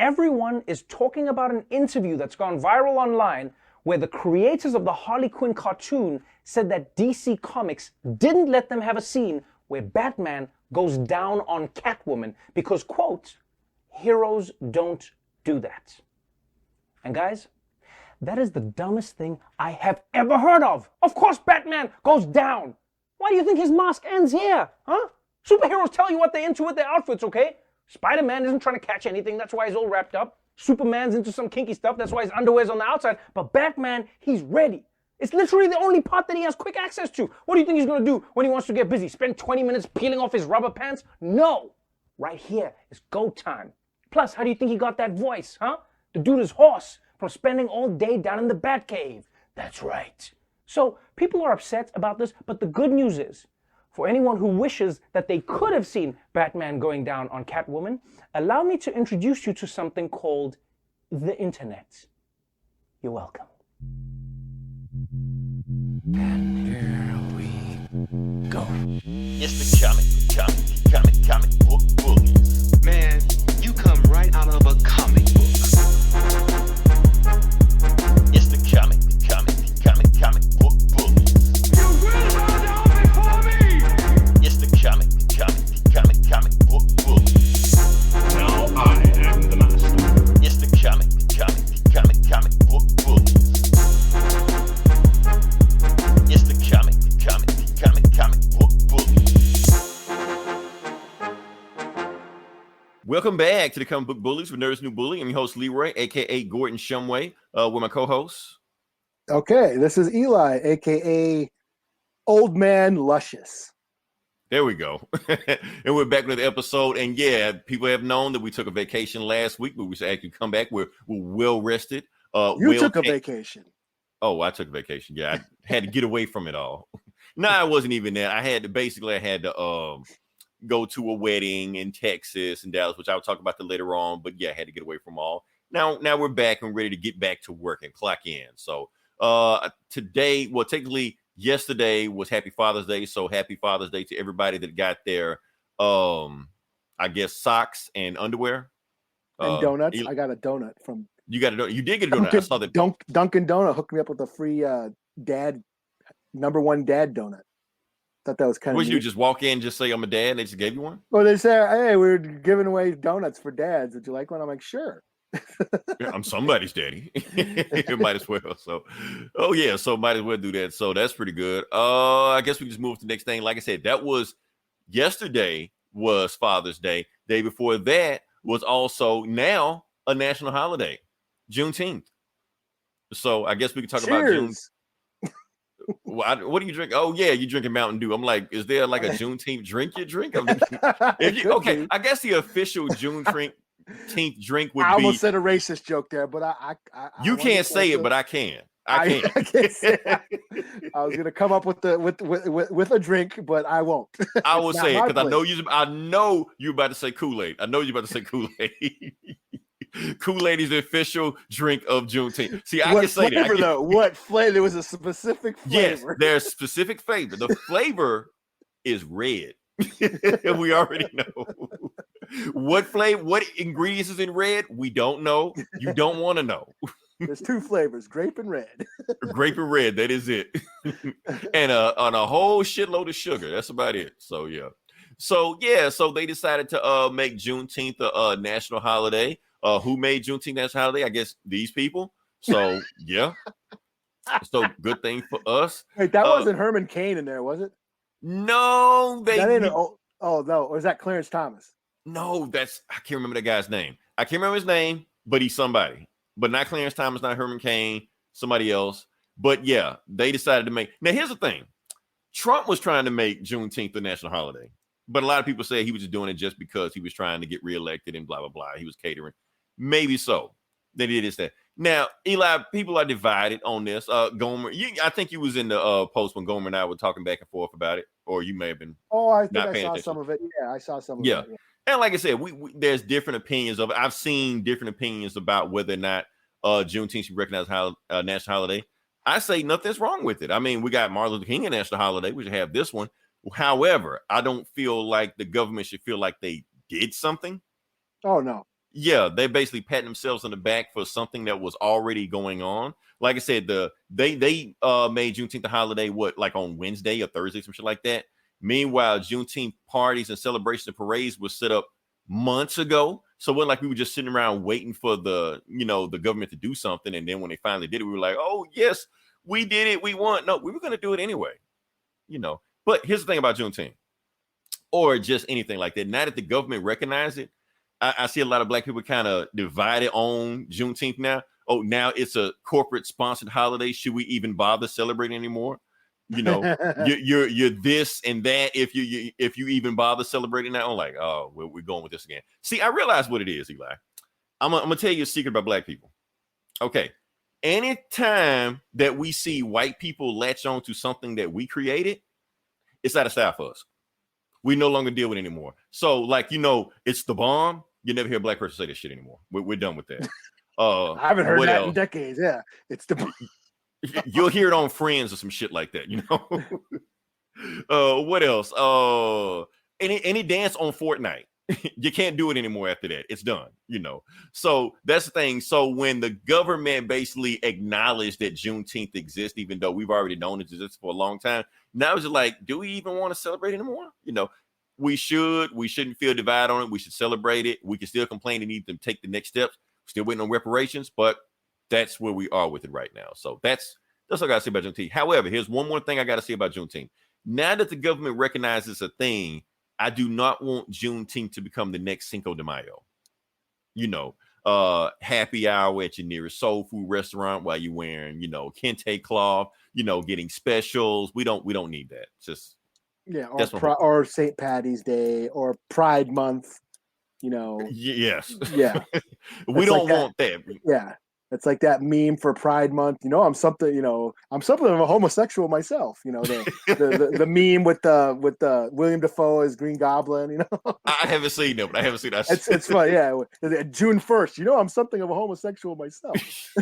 everyone is talking about an interview that's gone viral online where the creators of the Harley Quinn cartoon said that DC Comics didn't let them have a scene where Batman goes down on Catwoman because, quote, heroes don't do that. And guys, that is the dumbest thing I have ever heard of. Of course Batman goes down. Why do you think his mask ends here, huh? Superheroes tell you what they're into with their outfits, okay? Spider-Man isn't trying to catch anything, that's why he's all wrapped up. Superman's into some kinky stuff, that's why his underwear's on the outside. But Batman, he's ready. It's literally the only part that he has quick access to. What do you think he's gonna do when he wants to get busy? Spend 20 minutes peeling off his rubber pants? No! Right here is go time. Plus, how do you think he got that voice, huh? The dude is hoarse from spending all day down in the Batcave. That's right. So, people are upset about this, but the good news is, for anyone who wishes that they could have seen Batman going down on Catwoman, allow me to introduce you to something called the internet. You're welcome. And here we go. It's the comic book bullies. Man, you come right out of a comic book. It's the comic book bullies. You will bow down before me! It's the comic book bullies. Now I am the master. It's the comic book bullies. It's the comic book bullies. Welcome back to the Comic Book Bullies with Nerds New Bully. I'm your host Leroy, aka Gordon Shumway, with my co-hosts. Okay, this is Eli, aka Old Man Luscious. There we go. And we're back with the episode. And yeah, people have known that we took a vacation last week, but we should actually come back. We're well rested. You took a vacation. Oh, I took a vacation. Yeah, I had to get away from it all. No, it wasn't even that. I had to go to a wedding in Texas and Dallas, which I'll talk about that later on. But yeah, I had to get away from all. Now we're back and ready to get back to work and clock in. So today, well, technically yesterday was Happy Father's Day. So happy Father's Day to everybody that got their, I guess, socks and underwear. And donuts. I got a donut from... You got a donut. You did get a donut. I saw that. Dunkin' Donut hooked me up with a free number one dad donut. Thought that was kind of... Would you just walk in, just say I'm a dad, and they just gave you one? Well, they say, hey, we're giving away donuts for dads. Would you like one? I'm like, sure. Yeah, I'm somebody's daddy. Might as well. So, oh yeah, so might as well do that. So that's pretty good. I guess we just move to the next thing. Like I said, that was yesterday was Father's Day. Day before that was also now a national holiday, Juneteenth. So I guess we can talk about June. What do you drink? Oh yeah, you drinking Mountain Dew. I'm like, is there like a Juneteenth drink you drink? Okay, I guess the official Juneteenth drink would be. I almost said a racist joke there, but I you can't say it, but I can. I can't say it. I was gonna come up with a drink, but I won't. I will say it because I know you're about to say Kool-Aid. I know you're about to say Kool-Aid. Kool-Aid is the official drink of Juneteenth. See, I can say that. Though? What flavor? There was a specific flavor. Yes, there's specific flavor. The flavor is red. We already know. What flavor, what ingredients is in red? We don't know. You don't want to know. There's two flavors, grape and red. Grape and red, that is it. And on a whole shitload of sugar. That's about it. So yeah. So they decided to make Juneteenth a national holiday. Who made Juneteenth national holiday? I guess these people. So yeah. So good thing for us. Wait, that wasn't Herman Cain in there, was it? No, no. Or is that Clarence Thomas? No, I can't remember that guy's name. I can't remember his name, but he's somebody. But not Clarence Thomas, not Herman Cain, somebody else. But yeah, they decided to make. Now here's the thing: Trump was trying to make Juneteenth a national holiday, but a lot of people say he was just doing it just because he was trying to get reelected and blah blah blah. He was catering. Maybe so. They did this. That. Now, Eli, people are divided on this. Gomer, I think you was in the post when Gomer and I were talking back and forth about it, or you may have been. Oh, I think I saw some of it. Yeah, I saw some of it. Yeah. And like I said, we there's different opinions of it. I've seen different opinions about whether or not Juneteenth should be recognized as a national holiday. I say nothing's wrong with it. I mean, we got Martin Luther King a national holiday. We should have this one. However, I don't feel like the government should feel like they did something. Oh, no. yeah, they basically patting themselves on the back for something that was already going on. Like I said, they made Juneteenth a holiday, like on Wednesday or Thursday, some shit like that. Meanwhile, Juneteenth parties and celebrations and parades were set up months ago. So it wasn't like we were just sitting around waiting for the government to do something. And then when they finally did it, we were like, oh, yes, we did it. We won. No, we were going to do it anyway, But here's the thing about Juneteenth or just anything like that. Now that the government recognized it, I see a lot of Black people kind of divided on Juneteenth now. Oh, now it's a corporate sponsored holiday. Should we even bother celebrating anymore? You're this and that. If you even bother celebrating that, I'm like, oh, we're going with this again. See, I realize what it is, Eli. I'm gonna tell you a secret about Black people. Okay, anytime that we see white people latch on to something that we created, it's out of style for us. We no longer deal with it anymore. So, like, it's the bomb. You never hear a Black person say this shit anymore. We're done with that. I haven't heard that in decades. Yeah, it's the. You'll hear it on Friends or some shit like that, What else? Any dance on Fortnite. You can't do it anymore after that. It's done, So that's the thing. So when the government basically acknowledged that Juneteenth exists, even though we've already known it exists for a long time, now it's just like, do we even want to celebrate anymore? We shouldn't feel divided on it. We should celebrate it. We can still complain and need to take the next steps. Still waiting on reparations, but that's where we are with it right now. So that's what I got to say about Juneteenth. However, here's one more thing I got to say about Juneteenth. Now that the government recognizes a thing, I do not want Juneteenth to become the next Cinco de Mayo. Happy hour at your nearest soul food restaurant while you're wearing, kente cloth, getting specials. We don't need that. Just or St. Patty's Day or Pride Month. Yes. Yeah. We don't want that. Yeah. It's like that meme for Pride Month. I'm something of a homosexual myself. The meme with the William Dafoe as Green Goblin. I haven't seen it, but I haven't seen that. It's fun. Yeah, June 1st. I'm something of a homosexual myself.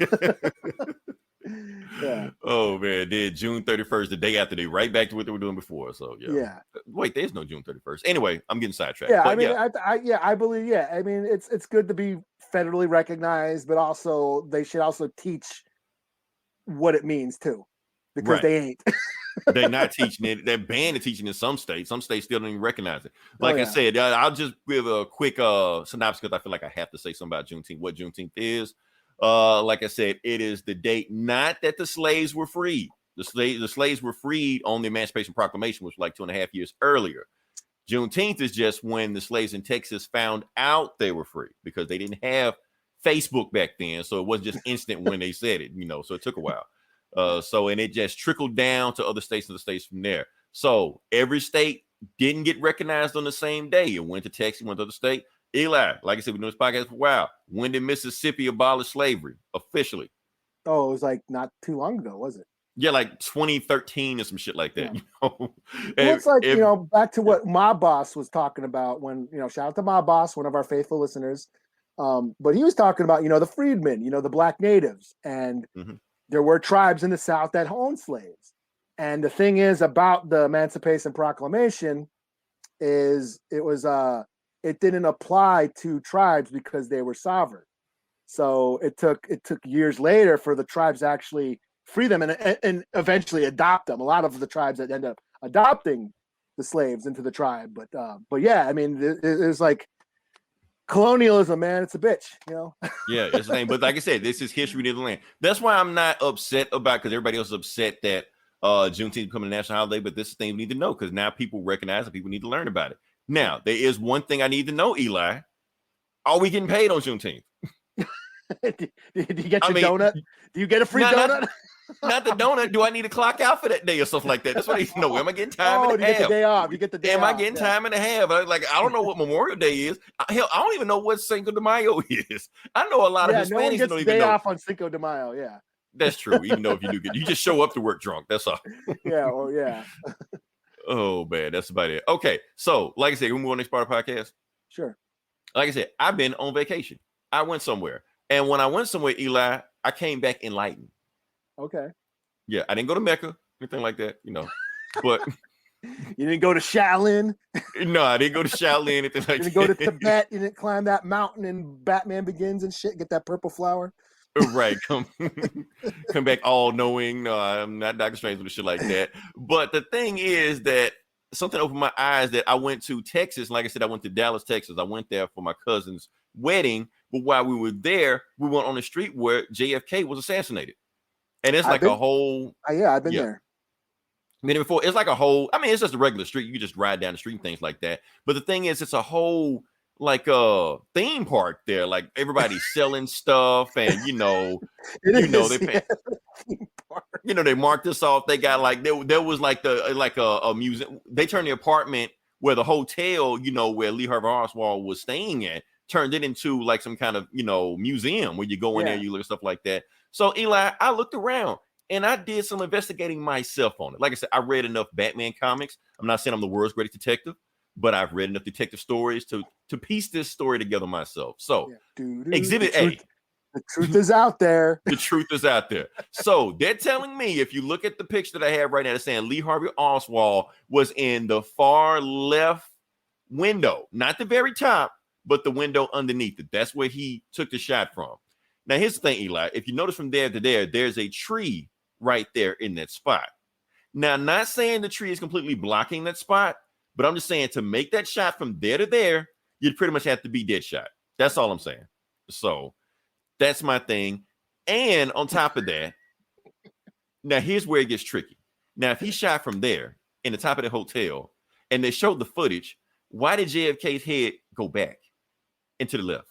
Yeah. Oh man, did June 31st, the day after, they right back to what they were doing before. So yeah. Wait, there's no June 31st. Anyway, I'm getting sidetracked. Yeah, I believe. Yeah, I mean, it's good to be federally recognized, but also they should also teach what it means too, because they ain't. They're not teaching it. They're banned teaching in some states. Some states still don't even recognize it. Like I said, I'll just give a quick synopsis because I feel like I have to say something about Juneteenth. What Juneteenth is. Like I said, it is the date not that the slaves were freed. The slaves were freed on the Emancipation Proclamation, which was like 2.5 years earlier. Juneteenth is just when the slaves in Texas found out they were free because they didn't have Facebook back then. So it wasn't just instant when they said it, so it took a while. And it just trickled down to other states and the states from there. So every state didn't get recognized on the same day. It went to Texas, went to the state. Eli, like I said, we've been doing this podcast for a while. When did Mississippi abolish slavery officially? Oh, it was like not too long ago, was it? Yeah, like 2013 or some shit like that. Yeah. It's like, back to what my boss was talking about when, shout out to my boss, one of our faithful listeners. But he was talking about, the freedmen, the black natives. And there were tribes in the South that owned slaves. And the thing is about the Emancipation Proclamation is it didn't apply to tribes because they were sovereign. So it took years later for the tribes to actually free them and eventually adopt them. A lot of the tribes that end up adopting the slaves into the tribe. But yeah, I mean, it's like colonialism, man. It's a bitch, Yeah, it's the thing. But like I said, this is history of the land. That's why I'm not upset about, because everybody else is upset that Juneteenth becoming a national holiday. But this is the thing we need to know, because now people recognize and people need to learn about it. Now, there is one thing I need to know, Eli. Are we getting paid on Juneteenth? Do you get your donut? Do you get a free donut? Not the donut. Do I need to clock out for that day or something like that? That's what I need to know. Am I getting time and a half? You get the day off. You get the day off. Am I getting time and a half? I don't know what Memorial Day is. Hell, I don't even know what Cinco de Mayo is. I know a lot of Hispanics no one gets don't even day know. Off on Cinco de Mayo. Yeah, that's true. Even though if you do you just show up to work drunk. That's all. Yeah. Oh yeah. Oh man, that's about it. Okay, so like I said, we move on to next part of the podcast. Sure. Like I said, I've been on vacation. I went somewhere, and when I went somewhere, Eli, I came back enlightened. Okay. Yeah, I didn't go to Mecca, anything like that, but You didn't go to Shaolin. No, I didn't go to Shaolin, anything like You that. didn't go to Tibet. You didn't climb that mountain in Batman Begins and shit. Get that purple flower. Right, come back all knowing. No, I'm not Doctor Strange with shit like that. But the thing is that something opened my eyes that I went to Texas. Like I said, I went to Dallas, Texas. I went there for my cousin's wedding. But while we were there, we went on the street where JFK was assassinated. And it's like a whole. I've been there. I mean, before it's like a whole. I mean, it's just a regular street. You just ride down the street and things like that. But the thing is, it's a whole like a theme park there. Like everybody's selling stuff, and they marked this off. They got like there was like a museum. They turned the apartment where the hotel, where Lee Harvey Oswald was staying at, turned it into like some kind of museum where you go in there, you look at stuff like that. So Eli, I looked around and I did some investigating myself on it. Like I said, I read enough Batman comics. I'm not saying I'm the world's greatest detective, but I've read enough detective stories to piece this story together myself. So Exhibit A. The truth is out there. The truth is out there. So they're telling me, if you look at the picture that I have right now, it's saying Lee Harvey Oswald was in the far left window, not the very top, but the window underneath it. That's where he took the shot from. Now, here's the thing, Eli. If you notice from there to there, there's a tree right there in that spot. Now, not saying the tree is completely blocking that spot, but I'm just saying to make that shot from there to there, you'd pretty much have to be dead shot. That's all I'm saying. So that's my thing. And on top of that, now here's where it gets tricky. Now, if he shot from there in the top of the hotel and they showed the footage, why did JFK's head go back and to the left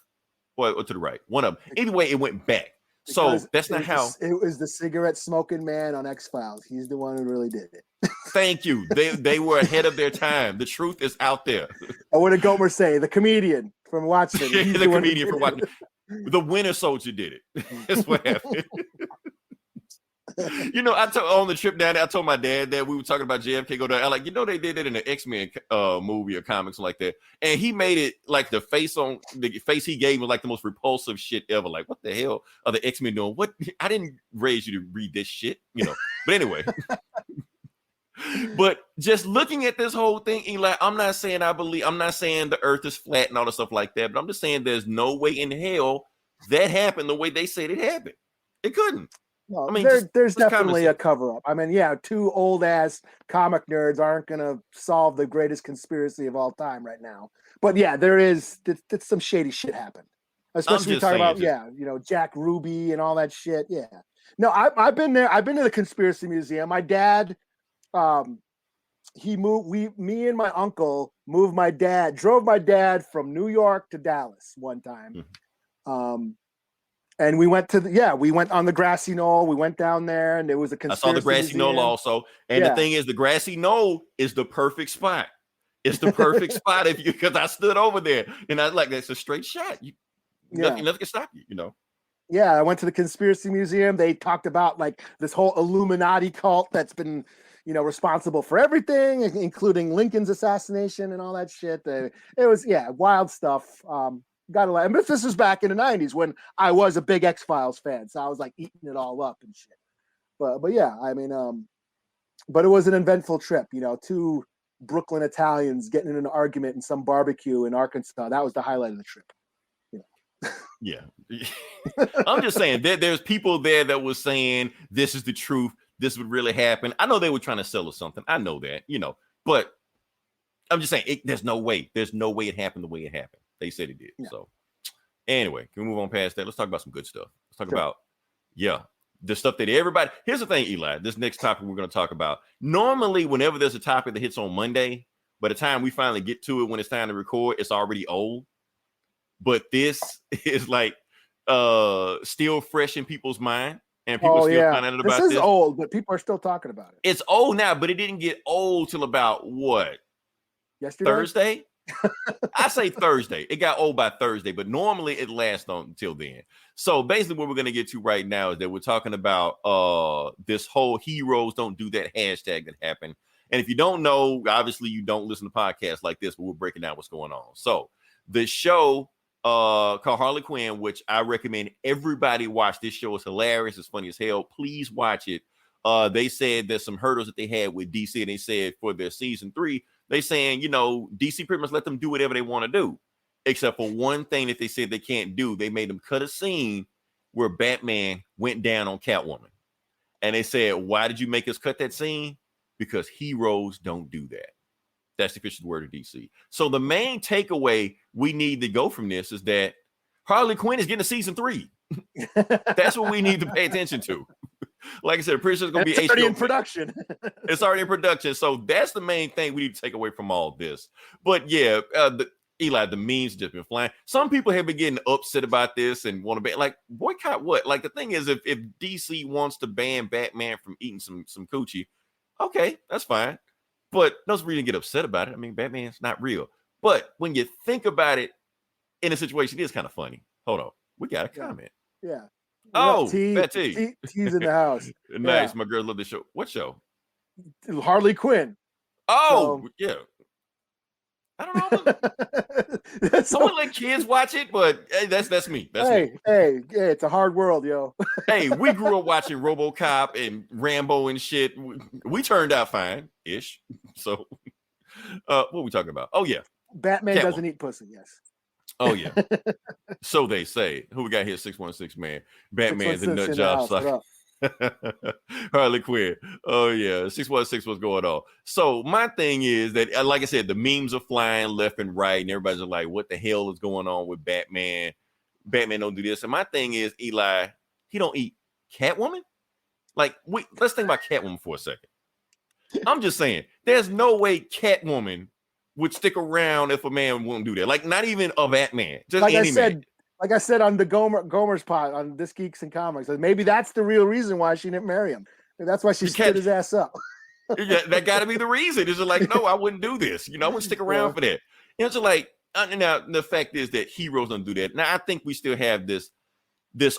or to the right? One of them. Either way, it went back. So that's not how. It was the cigarette smoking man on X-Files. He's the one who really did it. Thank you. They were ahead of their time. The truth is out there. Or what did Gomer say? The comedian from Watchmen. The comedian from Watchmen. The Winter Soldier did it. That's what happened. I told on the trip down there, I told my dad that we were talking about JFK go down. I like, they did it in the X-Men movie or comics like that. And he made it like the face he gave was like the most repulsive shit ever. Like, what the hell are the X-Men doing? What? I didn't raise you to read this shit, But anyway. But just looking at this whole thing, Eli, I'm not saying the earth is flat and all the stuff like that, but I'm just saying there's no way in hell that happened the way they said it happened. It couldn't. No, I mean, there's definitely a cover up. I mean, two old ass comic nerds aren't going to solve the greatest conspiracy of all time right now. But there is some shady shit happened. Especially talking about, Jack Ruby and all that shit. Yeah. No, I've been there. I've been to the Conspiracy Museum. My dad, me and my uncle drove my dad from New York to Dallas one time. Mm-hmm. And we went on the grassy knoll. We went down there and there was a conspiracy. I saw the grassy knoll also. And the thing is, the grassy knoll is the perfect spot. It's the perfect spot because I stood over there and I was like, that's a straight shot. Nothing can stop you, Yeah, I went to the Conspiracy Museum. They talked about like this whole Illuminati cult that's been, responsible for everything, including Lincoln's assassination and all that shit. It was, wild stuff. But this was back in the 90s when I was a big X-Files fan. So I was like eating it all up and shit. But yeah, I mean, but it was an eventful trip, two Brooklyn Italians getting in an argument in some barbecue in Arkansas. That was the highlight of the trip. Yeah. I'm just saying there's people there that was saying this is the truth. This would really happen. I know they were trying to sell us something. I know that, but I'm just saying there's no way it happened the way it happened. They said it did. Yeah. So anyway, can we move on past that? Let's talk about some good stuff. Let's talk about, the stuff that everybody. Here's the thing, Eli. This next topic we're going to talk about. Normally, whenever there's a topic that hits on Monday, by the time we finally get to it, when it's time to record, it's already old. But this is like still fresh in people's mind, and people still finding out about this. This is old, but people are still talking about it. It's old now, but it didn't get old till about what? Yesterday? Thursday? I say Thursday. It got old by Thursday, but normally it lasts until then. So basically what we're going to get to right now is that we're talking about this whole heroes don't do that hashtag that happened. And if you don't know, obviously you don't listen to podcasts like this, but we're breaking down what's going on. So the show called Harley Quinn, which I recommend everybody watch. This show is hilarious. It's funny as hell. Please watch it. They said there's some hurdles that they had with DC, and they said for their season 3, they saying, DC pretty much let them do whatever they want to do, except for one thing that they said they can't do. They made them cut a scene where Batman went down on Catwoman. And they said, why did you make us cut that scene? Because heroes don't do that. That's the official word of DC. So the main takeaway we need to go from this is that Harley Quinn is getting a season 3. That's what we need to pay attention to. Like I said, pretty sure it's going to be already HBO in production. It's already in production. So that's the main thing we need to take away from all this. But yeah, Eli, the memes just been flying. Some people have been getting upset about this and want to ban, like, boycott what? Like, the thing is, if DC wants to ban Batman from eating some coochie, okay, that's fine. But doesn't really get upset about it. I mean, Batman's not real. But when you think about it in a situation, it is kind of funny. Hold on. We got a comment. Yeah. Oh, T's in the house. Nice. Yeah. My girl love the show. What show? Harley Quinn. Oh, yeah. I don't know. I wouldn't let kids watch it, but hey, that's me. That's me. Hey, it's a hard world, yo. Hey, we grew up watching RoboCop and Rambo and shit. We turned out fine-ish. So, what are we talking about? Oh, yeah. Batman doesn't eat pussy, yes. Oh, yeah. So they say. Who we got here? 616, man. Batman's a nut 616 job sucker. Harley Quinn. Oh yeah, 616. What's going on? So my thing is that, like I said, the memes are flying left and right, and everybody's like, "What the hell is going on with Batman? Batman don't do this." And my thing is, Eli, he don't eat Catwoman. Like, let's think about Catwoman for a second. I'm just saying, there's no way Catwoman would stick around if a man won't do that. Like, not even a Batman, just like any man. Like I said on the Gomer's pod on This Geeks and Comics, maybe that's the real reason why she didn't marry him. That's why she stood his ass up. Yeah, that got to be the reason. It's just like, no, I wouldn't do this. I wouldn't stick around for that. It's just like, now the fact is that heroes don't do that. Now I think we still have this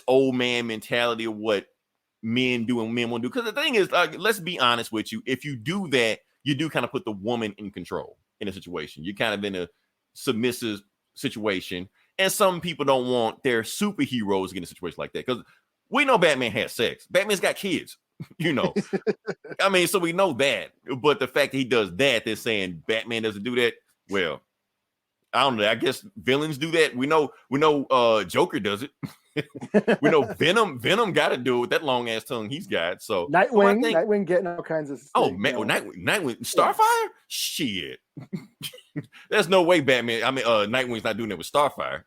old man mentality of what men do and men won't do. Because the thing is, let's be honest with you. If you do that, you do kind of put the woman in control in a situation. You're kind of in a submissive situation. And some people don't want their superheroes to get in a situation like that. Because we know Batman has sex. Batman's got kids, I mean, so we know that. But the fact that he does that, they're saying Batman doesn't do that. Well, I don't know. I guess villains do that. We know Joker does it. We know Venom got to do it with that long ass tongue he's got. So Nightwing getting all kinds of. Nightwing, Starfire, shit. There's no way Batman. I mean, Nightwing's not doing it with Starfire.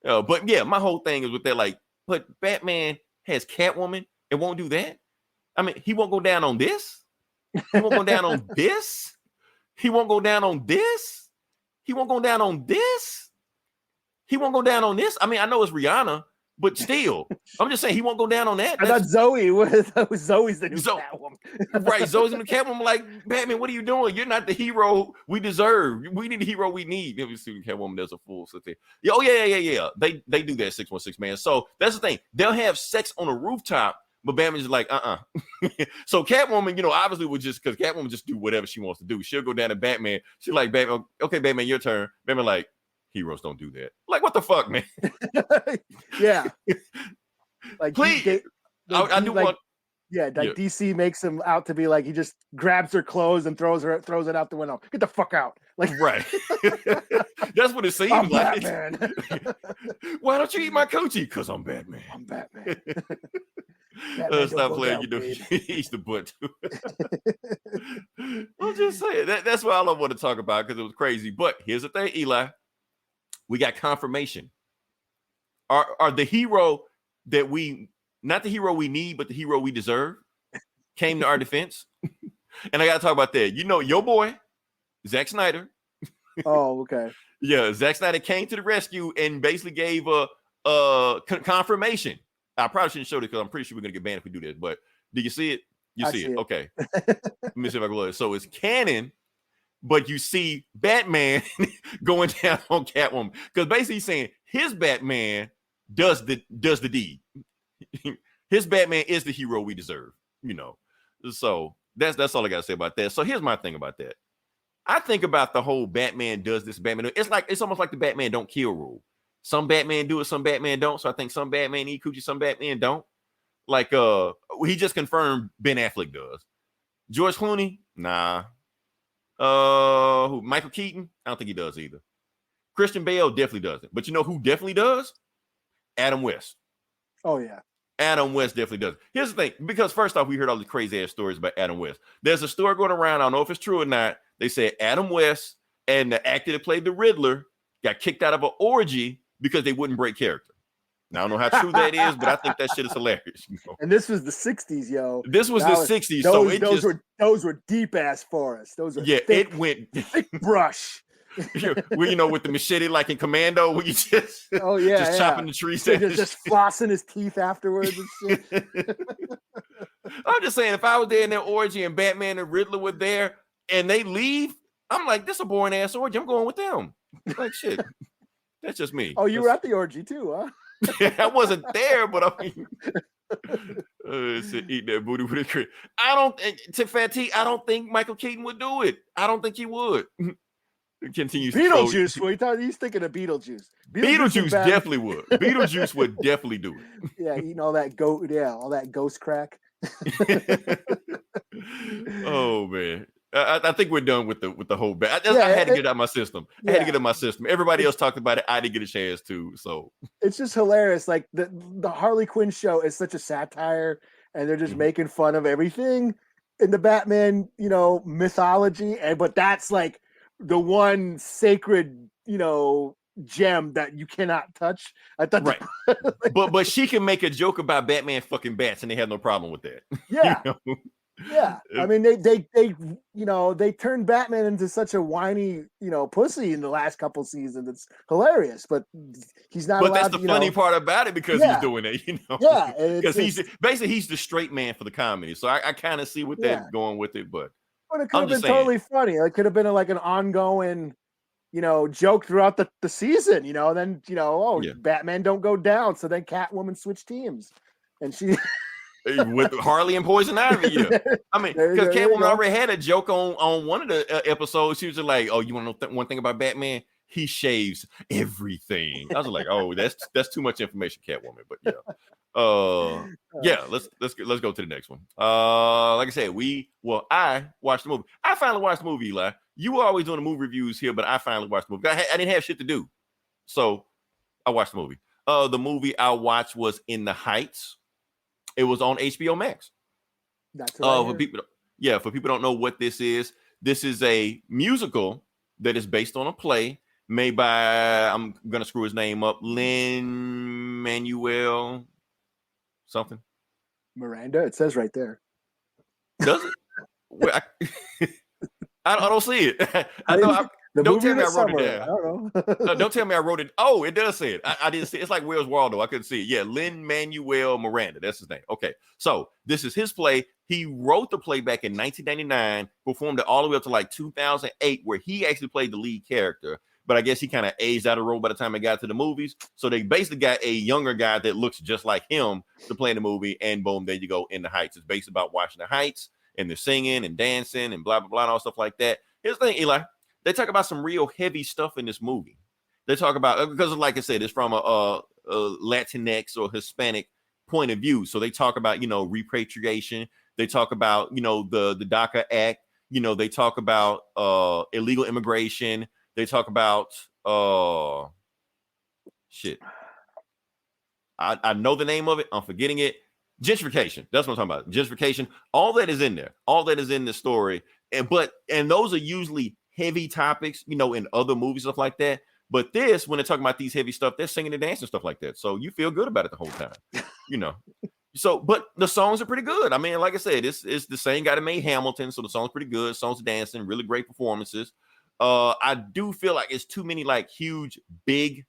But yeah, my whole thing is with that. Like, but Batman has Catwoman. It won't do that. I mean, he won't go down on this. He won't go down on this. He won't go down on this. He won't go down on this. He won't go down on this. I mean, I know it's Rihanna, but still, I'm just saying he won't go down on that. I thought Zoe was Zoe's the new Catwoman. Right, Zoe's the new Catwoman. Like, Batman, what are you doing? You're not the hero we deserve. We need the hero we need. Let me see Catwoman does a full thing. Oh, yeah. They do that 616, man. So that's the thing. They'll have sex on a rooftop, but Batman's like, So Catwoman, obviously would just, because Catwoman just do whatever she wants to do. She'll go down to Batman. She's like, Batman, okay, Batman, your turn. Batman like, heroes don't do that. Like, what the fuck, man? Yeah. Like, please. I do want. Yeah, DC makes him out to be like, he just grabs her clothes and throws it out the window. Get the fuck out. Like, right. That's what it seems I'm like. Batman. Why don't you eat my coochie? Because I'm Batman. I'm Batman. Stop playing. He's the butt. I'm just saying that's what I want to talk about because it was crazy. But here's the thing, Eli. We got confirmation. Are the hero that not the hero we need, but the hero we deserve, came to our defense. And I got to talk about that. Your boy, Zack Snyder. Oh, okay. Yeah, Zack Snyder came to the rescue and basically gave a confirmation. I probably shouldn't show it because I'm pretty sure we're going to get banned if we do this. But do you see it? You see it. Okay. Let me see if I can look. So it's canon, but you see Batman going down on Catwoman. Because basically he's saying his Batman does the deed. His Batman is the hero we deserve, So that's all I gotta say about that. So here's my thing about that. I think about the whole Batman does this, Batman. It's almost like the Batman don't kill rule. Some Batman do it, some Batman don't. So I think some Batman eat coochie, some Batman don't. Like he just confirmed Ben Affleck does. George Clooney, nah. Who, Michael Keaton? I don't think he does either. Christian Bale definitely doesn't. But you know who definitely does? Adam West. Oh yeah. Adam West definitely does. Here's the thing, because first off, we heard all these crazy ass stories about Adam West. There's a story going around. I don't know if it's true or not. They said Adam West and the actor that played the Riddler got kicked out of an orgy because they wouldn't break character. Now, I don't know how true that is, but I think that shit is hilarious. You know? And this was the 60s, yo. This was the 60s. So those were deep ass forests. Those are thick, it went thick brush. Well, you know, with the machete like in Commando, where you just chopping the trees. Just flossing his teeth afterwards and shit. I'm just saying, if I was there in their orgy and Batman and Riddler were there and they leave, I'm like, this is a boring ass orgy. I'm going with them. Like shit. That's just me. Oh, you were at the orgy too, huh? I wasn't there, but I mean, eat that booty with a crit. I don't think Michael Keaton would do it. I don't think he would. Continues. Beetlejuice. What he's thinking of Beetlejuice. Beetlejuice definitely would. Beetlejuice would definitely do it. Yeah, eating all that all that ghost crack. Oh man. I think we're done with the whole I had to get it out of my system. I had to get it out of my system. Everybody else talked about it. I didn't get a chance to. So it's just hilarious. Like the Harley Quinn show is such a satire, and they're just making fun of everything in the Batman, mythology. But that's like the one sacred, gem that you cannot touch. I thought, right? but she can make a joke about Batman fucking bats, and they had no problem with that. Yeah. Yeah, I mean they turned Batman into such a whiny pussy in the last couple seasons. It's hilarious, but he's not. But that's the funny part about it because he's doing it, Yeah, because he's the straight man for the comedy. So I kind of see what they're going with it, but it could have been totally funny. It could have been like an ongoing, joke throughout the season. And then Batman don't go down, so then Catwoman switch teams, and she. With Harley and Poison Ivy, yeah. I mean, because Catwoman already had a joke on one of the episodes. She was just like, "Oh, you want to know one thing about Batman? He shaves everything." I was like, "Oh, that's too much information, Catwoman." But let's go to the next one. Like I said, I watched the movie. I finally watched the movie, Eli. You were always doing the movie reviews here, but I finally watched the movie. I didn't have shit to do, so I watched the movie. The movie I watched was In the Heights. It was on HBO Max. That's for people who don't know what this is a musical that is based on a play made by, I'm gonna screw his name up, Lin-Manuel something. Miranda. It says right there. Does it? Well, I don't see it. I know. Don't tell me I wrote it down. I don't know. Don't tell me I wrote it. Oh, it does say it. I didn't see it. It's like Where's Waldo. I couldn't see it. Yeah, Lin-Manuel Miranda. That's his name. Okay. So this is his play. He wrote the play back in 1999, performed it all the way up to like 2008, where he actually played the lead character. But I guess he kind of aged out of the role by the time it got to the movies. So they basically got a younger guy that looks just like him to play in the movie. And boom, there you go. In the Heights. It's based about watching the Heights, and they're singing and dancing and blah, blah, blah, and all stuff like that. Here's the thing, Eli. They talk about some real heavy stuff in this movie. They talk about, because like I said, it's from a Latinx or Hispanic point of view. So they talk about, repatriation. They talk about, the DACA Act. They talk about illegal immigration. They talk about shit. I know the name of it. I'm forgetting it. Gentrification. That's what I'm talking about. Gentrification. All that is in there. All that is in the story. And those are usually heavy topics, in other movies, stuff like that. But this, when they're talking about these heavy stuff, they're singing and dancing, stuff like that. So you feel good about it the whole time, So, but the songs are pretty good. I mean, like I said, it's the same guy that made Hamilton, so the song's pretty good. Songs are dancing, really great performances. I do feel like it's too many like huge, big,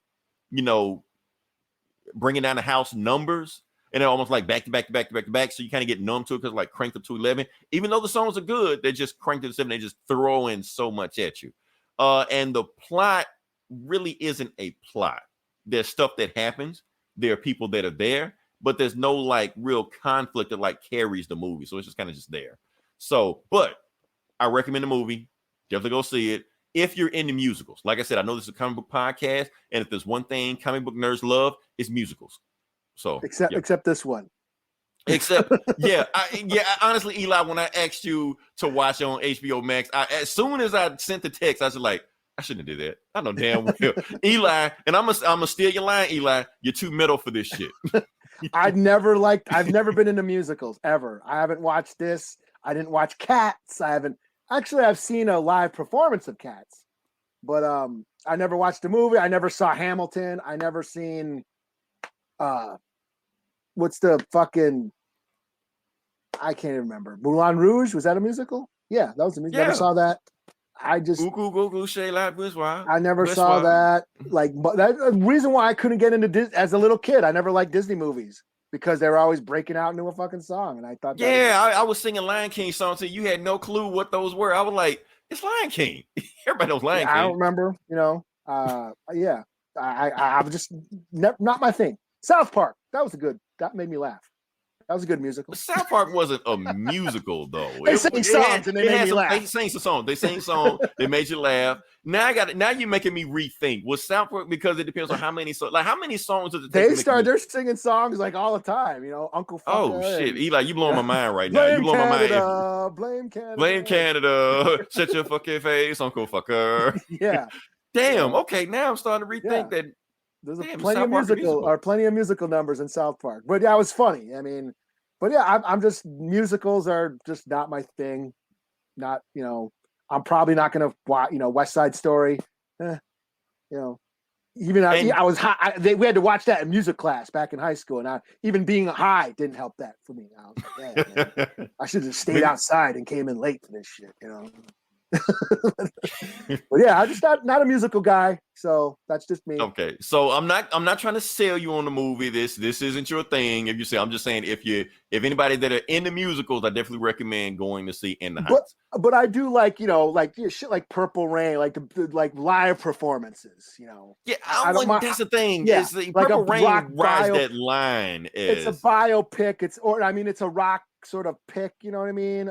bringing down the house numbers. And they're almost like back to back to back to back to back. So you kind of get numb to it because like cranked up to 11. Even though the songs are good, they're just cranked up to 7. They just throw in so much at you. And the plot really isn't a plot. There's stuff that happens. There are people that are there, but there's no like real conflict that like carries the movie. So it's just kind of just there. So, but I recommend the movie. Definitely go see it. If you're into musicals, like I said, I know this is a comic book podcast. And if there's one thing comic book nerds love, it's musicals. So except this one. Except, honestly, Eli, when I asked you to watch it on HBO Max, as soon as I sent the text, I was like, I shouldn't do that. I know damn well, Eli, and I'm gonna steal your line, Eli. You're too middle for this shit. I've never been into musicals ever. I haven't watched this. I didn't watch Cats. I've seen a live performance of Cats, but I never watched the movie. I never saw Hamilton. I never seen what's the fucking, I can't even remember. Moulin Rouge, was that a musical? Yeah, that was a musical. Yeah. Never saw that. I just I never saw that. Like, but that the reason why I couldn't get into as a little kid. I never liked Disney movies because they were always breaking out into a fucking song, and I thought, I was singing Lion King songs, and you had no clue what those were. I was like, it's Lion King. Everybody knows Lion King. I don't remember. I'm just not my thing. South Park. That made me laugh. That was a good musical. South Park wasn't a musical though. They sang songs and they made me laugh. They sang some songs. They sang songs. They made you laugh. Now you're making me rethink. Was South Park, because it depends on how many songs. Like, how many songs does it take? They're singing songs like all the time. Uncle. Oh shit, Eli, you blowing my mind right now. You blowing my mind. Blame Canada. Blame Canada. Shut your fucking face, Uncle Fucker. Yeah. Damn. Okay, now I'm starting to rethink that. There's plenty of musical numbers in South Park, but yeah, it was funny. I mean, but yeah, I'm just, musicals are just not my thing. Not, I'm probably not going to watch, West Side Story. Even I was high. We had to watch that in music class back in high school, and even being high didn't help that for me. I was like, man, I should have stayed outside and came in late for this shit. But yeah, I'm just not a musical guy, so that's just me. Okay, so I'm not trying to sell you on the movie. This isn't your thing. If you say, I'm just saying, if anybody that are into musicals, I definitely recommend going to see In the Heights. But I do like shit like Purple Rain, like the live performances. Yeah, I don't mind. That's the thing. Yeah, it's the like Purple a Rain rock rides that line. It's a biopic. It's a rock sort of pick. You know what I mean?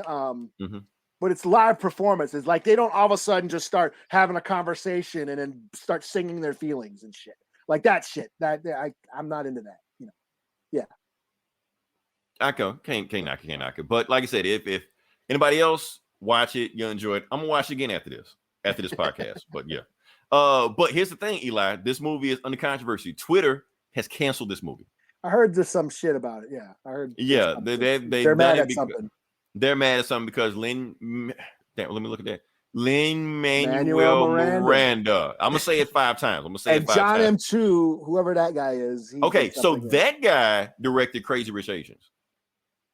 But it's live performances. Like, they don't all of a sudden just start having a conversation and then start singing their feelings and shit. Like that shit. I'm not into that. Yeah. I can't knock it. But like I said, if anybody else watch it, you'll enjoy it. I'm gonna watch it again after this podcast. But yeah. But here's the thing, Eli. This movie is under controversy. Twitter has canceled this movie. I heard there's some shit about it. Yeah, I heard. Yeah, they're mad at something. They're mad at something because let me look at that. Lin-Manuel Miranda. I'm gonna say it 5 times. And John M2, whoever that guy is. Okay, so that guy directed Crazy Rich Asians.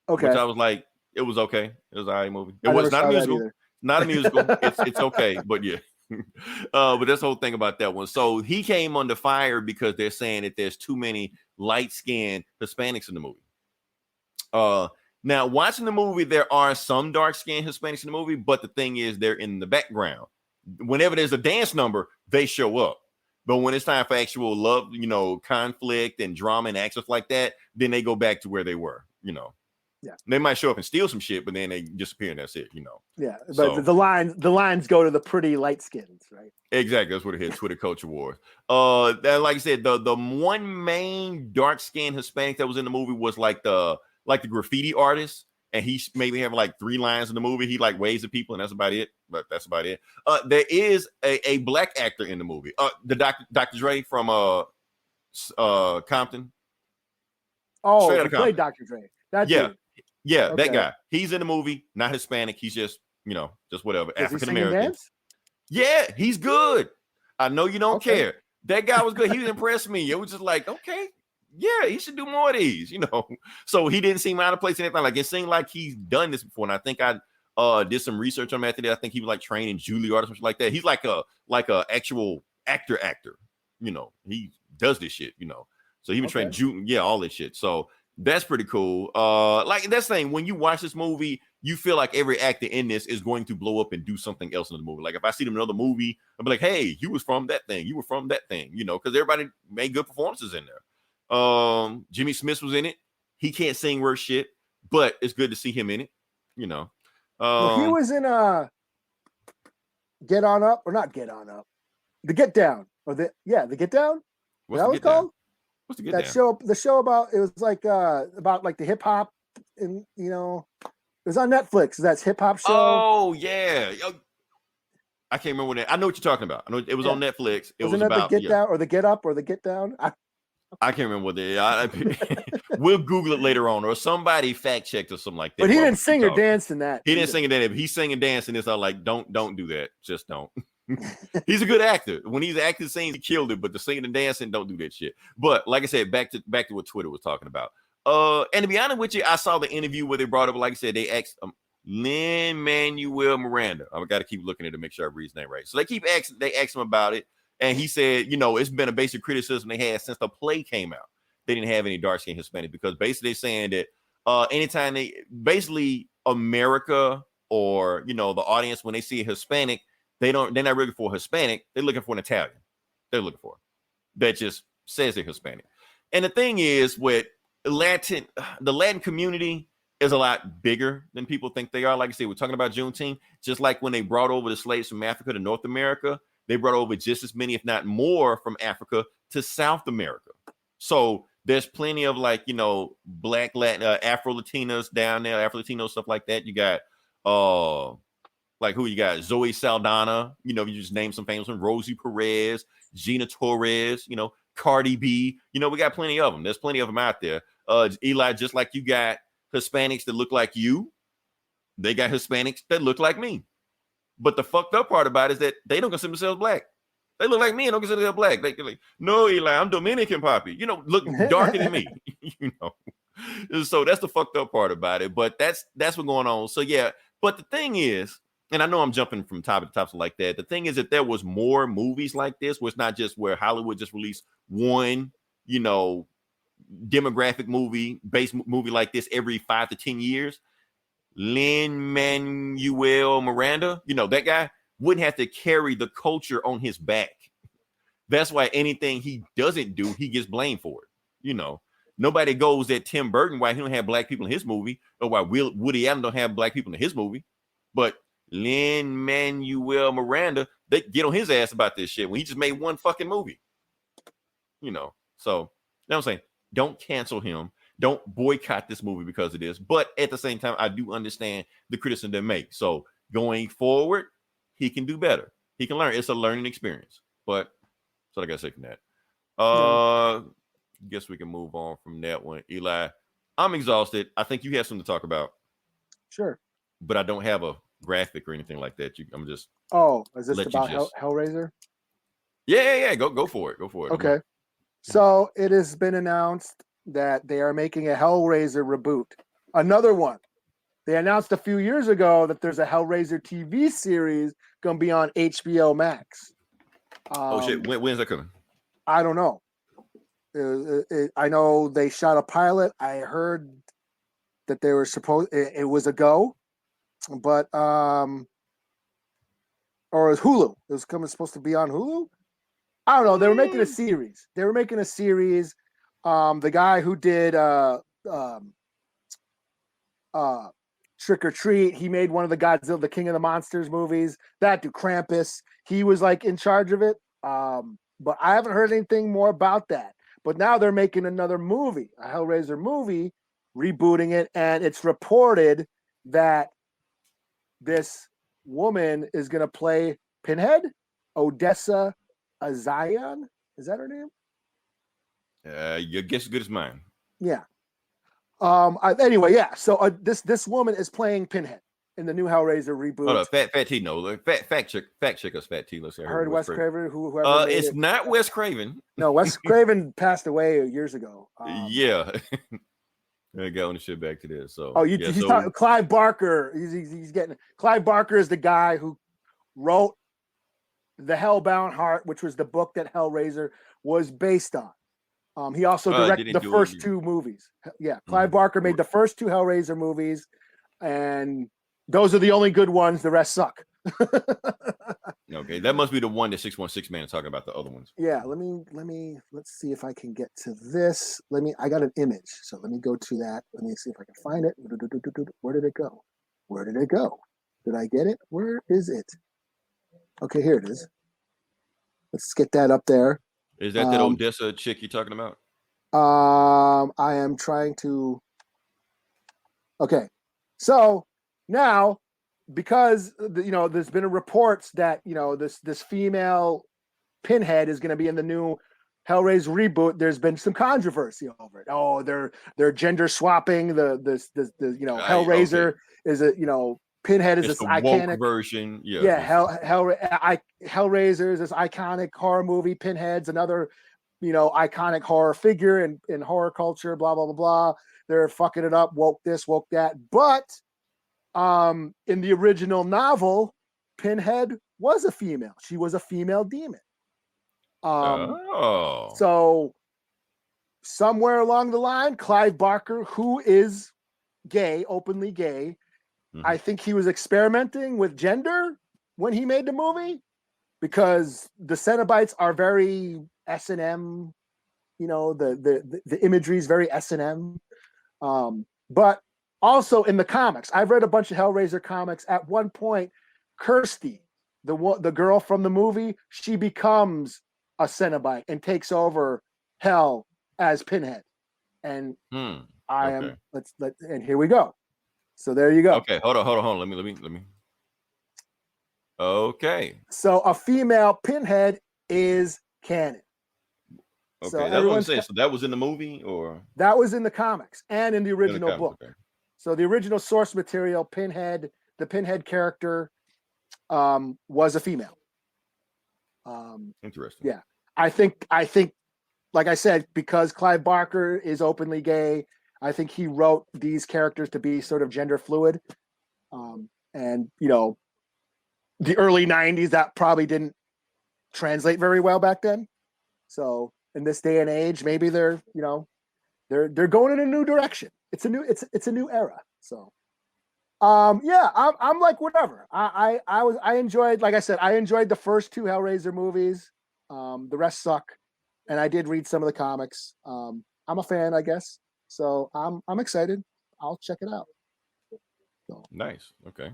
Okay, which I was like, it was okay. It was an alright movie. It was not a musical. Not a musical. It's okay, but yeah. But that's the whole thing about that one. So he came under fire because they're saying that there's too many light-skinned Hispanics in the movie. Now, watching the movie, there are some dark-skinned Hispanics in the movie, but the thing is, they're in the background. Whenever there's a dance number, they show up. But when it's time for actual love, conflict and drama and action like that, then they go back to where they were, Yeah. They might show up and steal some shit, but then they disappear and that's it, Yeah, but the lines go to the pretty light skins, right? Exactly. That's what it hit. Twitter Culture Wars. That, like I said, the one main dark-skinned Hispanic that was in the movie was like the graffiti artist, and he maybe have like 3 lines in the movie. He like waves at people, and that's about it. But that's about it. There is a black actor in the movie. The Dr. Dre from Compton. Oh, he played Dr. Dre. Yeah, okay. That guy. He's in the movie. Not Hispanic. He's just just whatever. African American. Yeah, he's good. I know you don't care. That guy was good. He impressed me. It was just like, okay. Yeah, he should do more of these, So he didn't seem out of place. Anything like it seemed like he's done this before. And I think I did some research on him after that. I think he was like training Juilliard or something like that. He's like a actual actor. He does this shit. So he was training all this shit. So that's pretty cool. Like that's the thing. When you watch this movie, you feel like every actor in this is going to blow up and do something else in the movie. Like if I see them in another movie, I'll be like, hey, you was from that thing. You were from that thing. Because everybody made good performances in there. Jimmy Smith was in it. He can't sing worth shit, but it's good to see him in it. Well, he was in Get On Up, or not Get On Up, The Get Down, or the Get Down. What's that was called? What's the Get Down? The show about it was like about like the hip hop in it was on Netflix. That's hip hop show. Oh yeah. I can't remember what I know what you're talking about. I know it was on Netflix. It was about the Get Down or the Get Up or the Get Down. I can't remember what we'll Google it later on, or somebody fact checked or something like that. But he didn't sing or dance in that. He didn't sing in that. He's singing, dancing. It's all like, don't do that. Just don't. He's a good actor. When he's acting scenes, he killed it. But the singing and dancing, don't do that shit. But like I said, back to what Twitter was talking about. And to be honest with you, I saw the interview where they brought up, like I said, they asked Lin-Manuel Miranda. I've got to keep looking at it to make sure I read his name right. So they asked him about it. And he said, it's been a basic criticism they had since the play came out. They didn't have any dark-skinned Hispanic because basically they're saying that anytime basically America or, the audience, when they see a Hispanic, they're not looking for a Hispanic. They're looking for an Italian. They're looking for that just says they're Hispanic. And the thing is with the Latin community is a lot bigger than people think they are. Like I said, we're talking about Juneteenth, just like when they brought over the slaves from Africa to North America, they brought over just as many, if not more, from Africa to South America. So there's plenty of Black Latin, Afro Latinas down there, Afro Latino stuff like that. You got who you got? Zoe Saldana. You just name some famous ones. Rosie Perez, Gina Torres. Cardi B. We got plenty of them. There's plenty of them out there. Eli, just like you got Hispanics that look like you, they got Hispanics that look like me. But the fucked up part about it is that they don't consider themselves black. They look like me and don't consider themselves black. They're like, no, Eli, I'm Dominican, Poppy. Look darker than me. So that's the fucked up part about it. But that's what's going on. So yeah. But the thing is, and I know I'm jumping from topic to topic like that. The thing is that there was more movies like this, where it's not just where Hollywood just released one, demographic based movie like this every 5 to 10 years. Lin-Manuel Miranda, that guy wouldn't have to carry the culture on his back. That's why anything he doesn't do, he gets blamed for it. Nobody goes at Tim Burton why he don't have black people in his movie, or why Woody Allen don't have black people in his movie. But Lin-Manuel Miranda, they get on his ass about this shit when he just made one fucking movie. So you know what I'm saying? Don't cancel him. Don't boycott this movie because of this. But at the same time, I do understand the criticism they make. So going forward, he can do better. He can learn. It's a learning experience. But that's what I got to say from that. Guess we can move on from that one. Eli, I'm exhausted. I think you have something to talk about. Sure. But I don't have a graphic or anything like that. I'm just. Oh, is this about Hellraiser? Yeah. Go for it. Go for it. Okay. So it has been announced that they are making a Hellraiser reboot. Another one. They announced a few years ago that there's a Hellraiser TV series going to be on HBO Max. Oh shit! When's that coming? I don't know. I know they shot a pilot. I heard that they were it was a go, but or it was Hulu. It was supposed to be on Hulu. I don't know. They were making a series. The guy who did Trick or Treat, he made one of the Godzilla, the King of the Monsters movies. That dude, Krampus, he was in charge of it. But I haven't heard anything more about that. But now they're making another movie, a Hellraiser movie, rebooting it, and it's reported that this woman is going to play Pinhead, Odessa Azion. Is that her name? Your guess is good as mine. Yeah. Anyway, yeah. So this woman is playing Pinhead in the new Hellraiser reboot. Hold up, Fat T. No, fact check us, Fat T. Let's see. I heard Wes Craven. Whoever it's it. not Wes Craven. No, Wes Craven passed away years ago. Yeah. I got on the shit back to this. So he's talking Clive Barker. He's getting Clive Barker is the guy who wrote The Hellbound Heart, which was the book that Hellraiser was based on. He also directed the first two movies. Yeah, Clive Barker made the first two Hellraiser movies, and those are the only good ones. The rest suck. Okay, that must be the one that 616 Man is talking about. The other ones. Yeah, let's see if I can get to this. I got an image, so let me go to that. Let me see if I can find it. Where did it go? Did I get it? Where is it? Okay, here it is. Let's get that up there. Is that Odessa chick you're talking about? I am trying to. Okay. So now, because there's been reports that this female Pinhead is going to be in the new Hellraiser reboot. There's been some controversy over it. Oh, they're gender swapping. The Hellraiser is Pinhead is It's this the iconic woke version. Yeah. Yeah, Hellraiser is this iconic horror movie. Pinhead's another iconic horror figure in horror culture. Blah blah blah blah. They're fucking it up. Woke this, woke that. But in the original novel, Pinhead was a female. She was a female demon. So somewhere along the line, Clive Barker, who is gay, openly gay, I think he was experimenting with gender when he made the movie, because the Cenobites are very S&M, the imagery is very S&M. But also in the comics, I've read a bunch of Hellraiser comics. At one point, Kirsty, the girl from the movie, she becomes a Cenobite and takes over Hell as Pinhead. And and here we go. So there you go. Okay, hold on. Let me. Okay. So a female Pinhead is canon. Okay, so that's what I'm saying. So that was in the movie, or that was in the comics and in the original book. Okay. So the original source material, Pinhead, the Pinhead character, was a female. Interesting. Yeah, I think, like I said, because Clive Barker is openly gay, I think he wrote these characters to be sort of gender fluid. And the early 90s, that probably didn't translate very well back then. So in this day and age, maybe they're going in a new direction. It's a new era. So I'm like, whatever. I enjoyed, like I said, I enjoyed the first two Hellraiser movies. The rest suck. And I did read some of the comics. I'm a fan, I guess. So I'm excited. I'll check it out. So. Nice. Okay.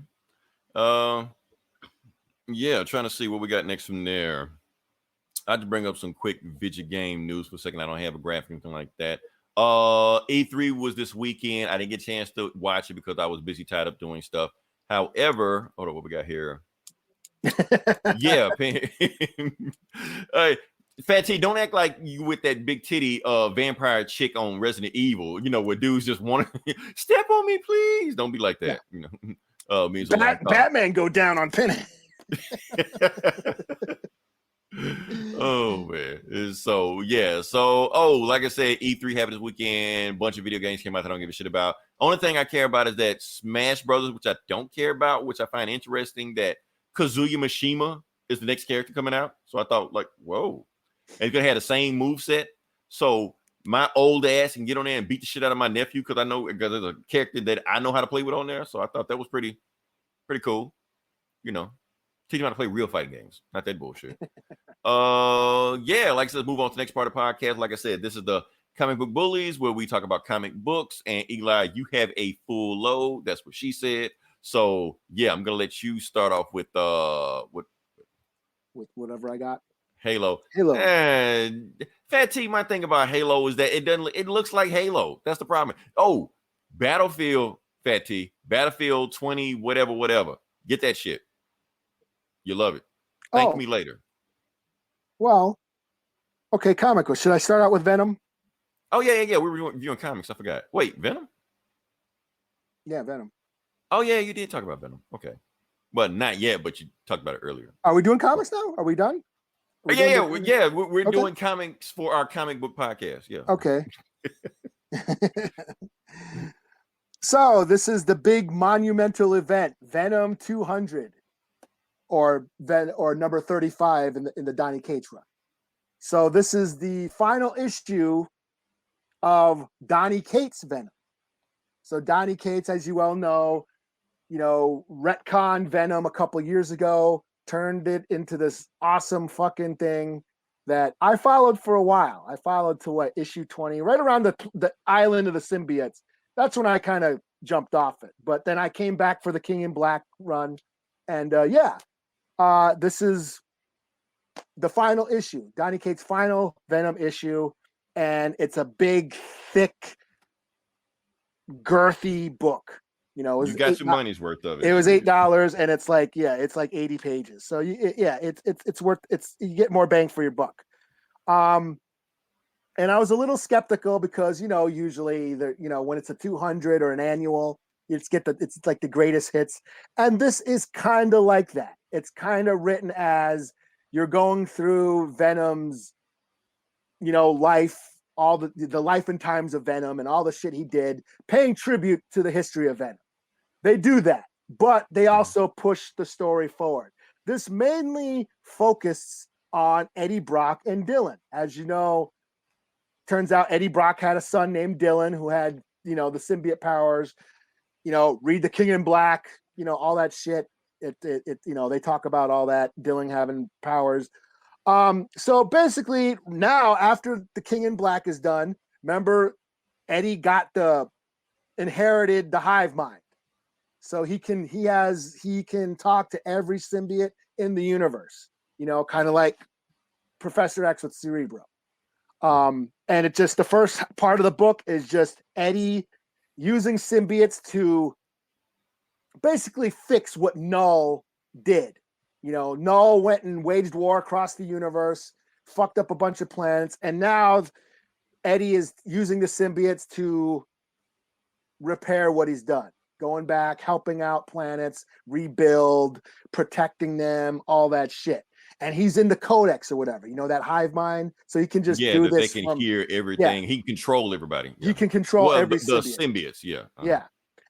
Yeah, trying to see what we got next from there. I had to bring up some quick video game news for a second. I don't have a graphic or anything like that. E3 was this weekend. I didn't get a chance to watch it because I was busy tied up doing stuff. However, hold on, what we got here? Yeah, hey, Fat T, don't act like you with that big titty vampire chick on Resident Evil, where dudes just want to step on me, please. Don't be like that. Yeah. Batman go down on Pinhead. Oh man. So like I said, E3 happened this weekend. Bunch of video games came out that I don't give a shit about. Only thing I care about is that Smash Brothers, which I don't care about, which I find interesting, that Kazuya Mishima is the next character coming out. So I thought, like, whoa. And he's gonna have the same move set. So my old ass can get on there and beat the shit out of my nephew because there's a character that I know how to play with on there. So I thought that was pretty cool. Teach him how to play real fighting games, not that bullshit. Yeah, like I said, move on to the next part of the podcast. Like I said, this is the Comic Book Bullies, where we talk about comic books. And Eli, you have a full load. That's what she said. So yeah, I'm gonna let you start off with whatever I got. Halo. And Fat T, my thing about Halo is that it looks like Halo. That's the problem. Oh, Battlefield, Fat T, Battlefield 20, whatever. Get that shit. You love it. Thank me later. Well, okay, comic book. Should I start out with Venom? Oh, yeah. We were reviewing comics. I forgot. Wait, Venom? Yeah, Venom. Oh, yeah, you did talk about Venom. Okay. Well, not yet, but you talked about it earlier. Are we doing comics now? Are we done? We're doing comics for our comic book podcast. Yeah. Okay. So this is the big monumental event, Venom 200, or number 35 in the Donny Cates run. So this is the final issue of Donny Cates' Venom. So Donny Cates, as you well know, retconned Venom a couple years ago, turned it into this awesome fucking thing that I followed for a while. I followed to issue 20, right around the island of the symbiotes. That's when I kind of jumped off it. But then I came back for the King in Black run. And this is the final issue, Donny Cates' final Venom issue. And it's a big, thick, girthy book. You know, You got your money's worth of it. It was $8, and it's like, yeah, it's like 80 pages. So it's worth, you get more bang for your buck. And I was a little skeptical because, you know, usually when it's a 200 or an annual, it's like the greatest hits. And this is kind of like that. It's kind of written as you're going through Venom's, you know, life, all the life and times of Venom and all the shit he did, paying tribute to the history of Venom. They do that, but they also push the story forward. This mainly focuses on Eddie Brock and Dylan. As you know, turns out Eddie Brock had a son named Dylan who had, you know, the symbiote powers, you know, read The King in Black, you know, all that shit. It you know, they talk about all that, Dylan having powers. So basically now after The King in Black is done, remember Eddie inherited the hive mind. So he can talk to every symbiote in the universe, you know, kind of like Professor X with Cerebro. And it just, the first part of the book is just Eddie using symbiotes to basically fix what Null did. You know, Null went and waged war across the universe, fucked up a bunch of planets, and now Eddie is using the symbiotes to repair what he's done. Going back, helping out planets, rebuild, protecting them, all that shit. And he's in the codex or whatever, you know, that hive mind. So he can just do this. They can hear everything. Yeah. He can control everybody. Yeah. He can control every the symbiotes. Yeah. Yeah.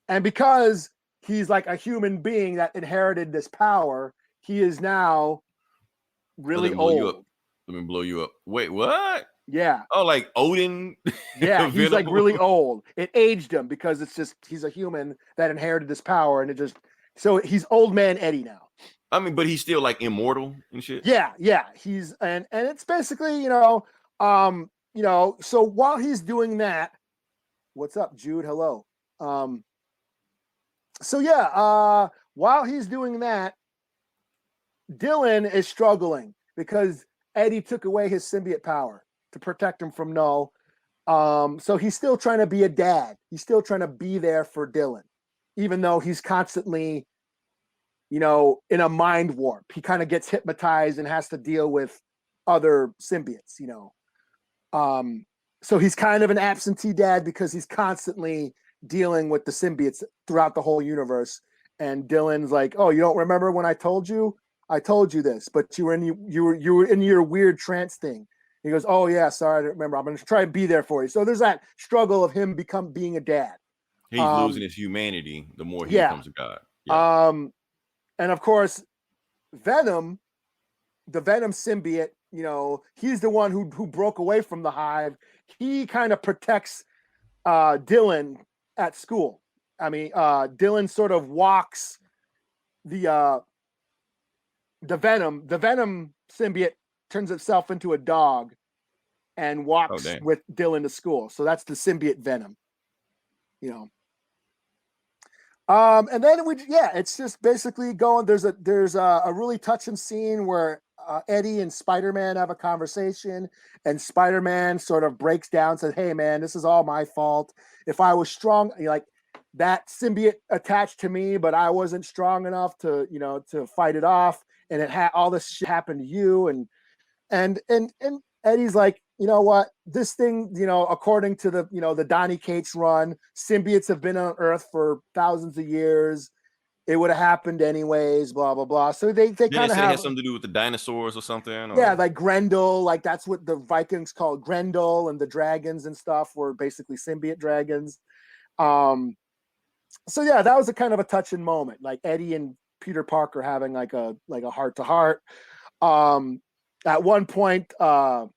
And because he's like a human being that inherited this power, he is now really old. Let me blow you up. Wait, what? Yeah. Oh, like Odin. Yeah, he's like really old. It aged him because it's just, he's a human that inherited this power, and so he's old man Eddie now. I mean, but he's still like immortal and shit. Yeah. He's and it's basically, so while he's doing that, what's up, Jude? Hello. While he's doing that, Dylan is struggling because Eddie took away his symbiote power to protect him from Null. So he's still trying to be a dad. He's still trying to be there for Dylan, even though he's constantly, in a mind warp. He kind of gets hypnotized and has to deal with other symbiotes, So he's kind of an absentee dad because he's constantly dealing with the symbiotes throughout the whole universe. And Dylan's like, "Oh, you don't remember when I told you? I told you this, but you were in your weird trance thing." He goes, "Oh yeah, sorry, I don't remember. I'm going to try to be there for you." So there's that struggle of him being a dad. He's losing his humanity the more he becomes a god. Yeah. And of course, Venom, the Venom symbiote, he's the one who broke away from the hive. He kind of protects Dylan at school. I mean, Dylan sort of walks the Venom symbiote turns itself into a dog and walks with Dylan to school. So that's the symbiote Venom, And then it's just basically going. There's a really touching scene where Eddie and Spider-Man have a conversation, and Spider-Man sort of breaks down and says, "Hey man, this is all my fault. If I was strong, like that symbiote attached to me, but I wasn't strong enough to fight it off, and it had all this shit happen to you." And Eddie's like, "You know what? This thing, according to the Donny Cates run, symbiotes have been on Earth for thousands of years. It would have happened anyways, blah, blah, blah." So they kind of have something to do with the dinosaurs or something. Or? Yeah, like Grendel, like that's what the Vikings called Grendel, and the dragons and stuff were basically symbiote dragons. So yeah, that was a kind of a touching moment, like Eddie and Peter Parker having like a heart to heart. At one point, there's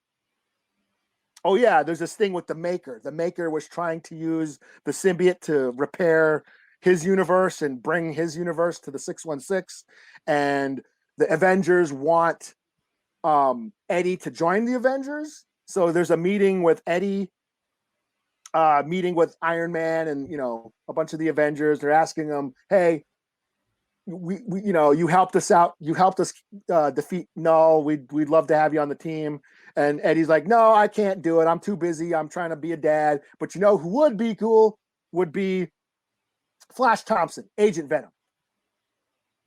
this thing with the Maker. The Maker was trying to use the symbiote to repair his universe and bring his universe to the 616. And the Avengers want Eddie to join the Avengers. So there's a meeting with Eddie, meeting with Iron Man and, a bunch of the Avengers. They're asking him, "Hey, we you helped us out. You helped us defeat Null. We'd love to have you on the team." And Eddie's like, "No, I can't do it. I'm too busy. I'm trying to be a dad. But who would be cool? would be Flash Thompson, Agent Venom.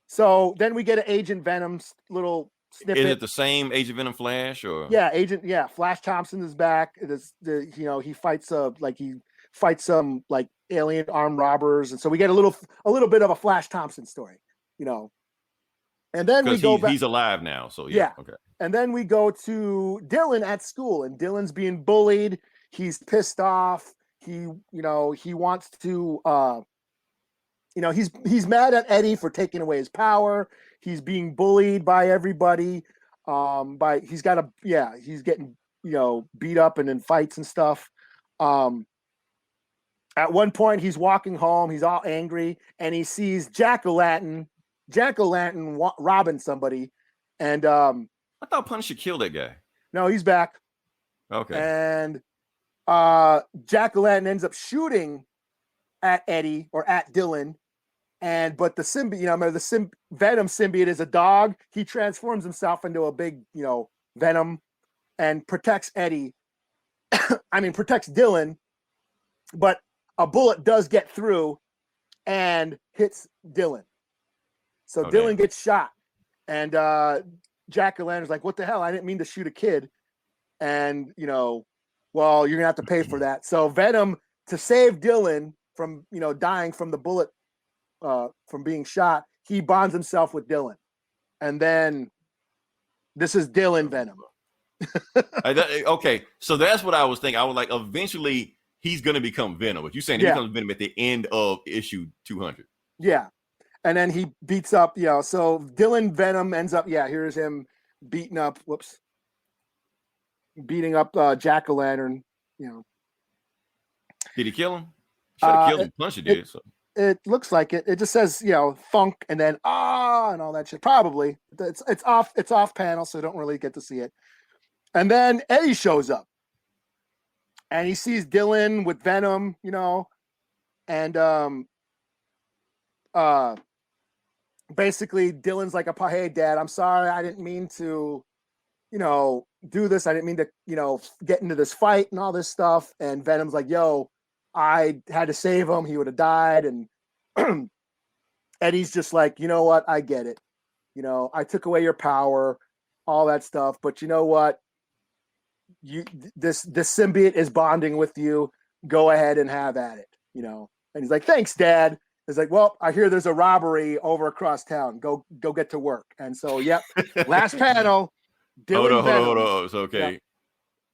So then we get an Agent Venom's little snippet. Is it the same Agent Venom Flash or? Yeah, Flash Thompson is back. He fights some like alien armed robbers, and so we get a little bit of a Flash Thompson story, And then we go back. He's alive now, so yeah. Okay. And then we go to Dylan at school, and Dylan's being bullied. He's pissed off. He wants to he's mad at Eddie for taking away his power. He's being bullied by everybody. He's getting beat up and in fights and stuff. At one point he's walking home, he's all angry, and he sees Jack-o'-lantern robbing somebody. And I thought Punisher killed that guy. No, he's back. Okay. And Jack-o'-lantern ends up shooting at Eddie or at Dylan. But the symbiote, Venom symbiote is a dog. He transforms himself into a big, Venom and protects Eddie. Protects Dylan, but a bullet does get through and hits Dylan. So Dylan gets shot, and Jack-o'-lantern's like, "What the hell? I didn't mean to shoot a kid." And well, you're gonna have to pay for that. So Venom, to save Dylan from dying from the bullet, from being shot, he bonds himself with Dylan, and then this is Dylan Venom. Okay, so that's what I was thinking. I was like, eventually he's gonna become Venom, but you're saying he becomes Venom at the end of issue 200. Yeah, and then he beats up. So Dylan Venom ends up. Yeah, here's him beating up Jack-o'-lantern. Did he kill him? Should have killed him. Punisher did. So it looks like it. It just says thunk and then and all that shit. Probably it's off panel, so you don't really get to see it. And then Eddie shows up, and he sees Dylan with Venom, and basically Dylan's like, "Hey, Dad, I'm sorry, I didn't mean to, do this. I didn't mean to, get into this fight and all this stuff." And Venom's like, "Yo, I had to save him. He would have died." And Eddie's just like, "You know what? I get it. I took away your power, all that stuff. But you know what? This symbiote is bonding with you. Go ahead and have at it." And he's like, "Thanks, Dad." He's like, "Well, I hear there's a robbery over across town. Go get to work." And so, yep. Last panel. Hold on. It's okay. Yep.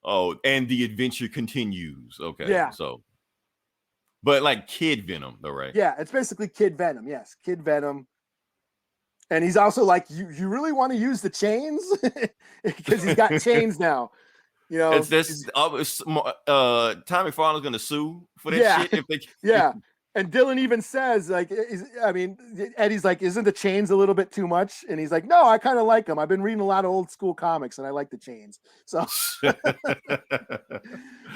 Oh, and the adventure continues. Okay. Yeah. So, but like Kid Venom, though, right? Yeah, it's basically Kid Venom. Yes, Kid Venom. And he's also like, you really want to use the chains? Because he's got chains now. Tommy McFarlane's going to sue for that shit. If they... Yeah. And Dylan even says, like, Eddie's like, "Isn't the chains a little bit too much?" And he's like, "No, I kind of like them. I've been reading a lot of old school comics, and I like the chains." So,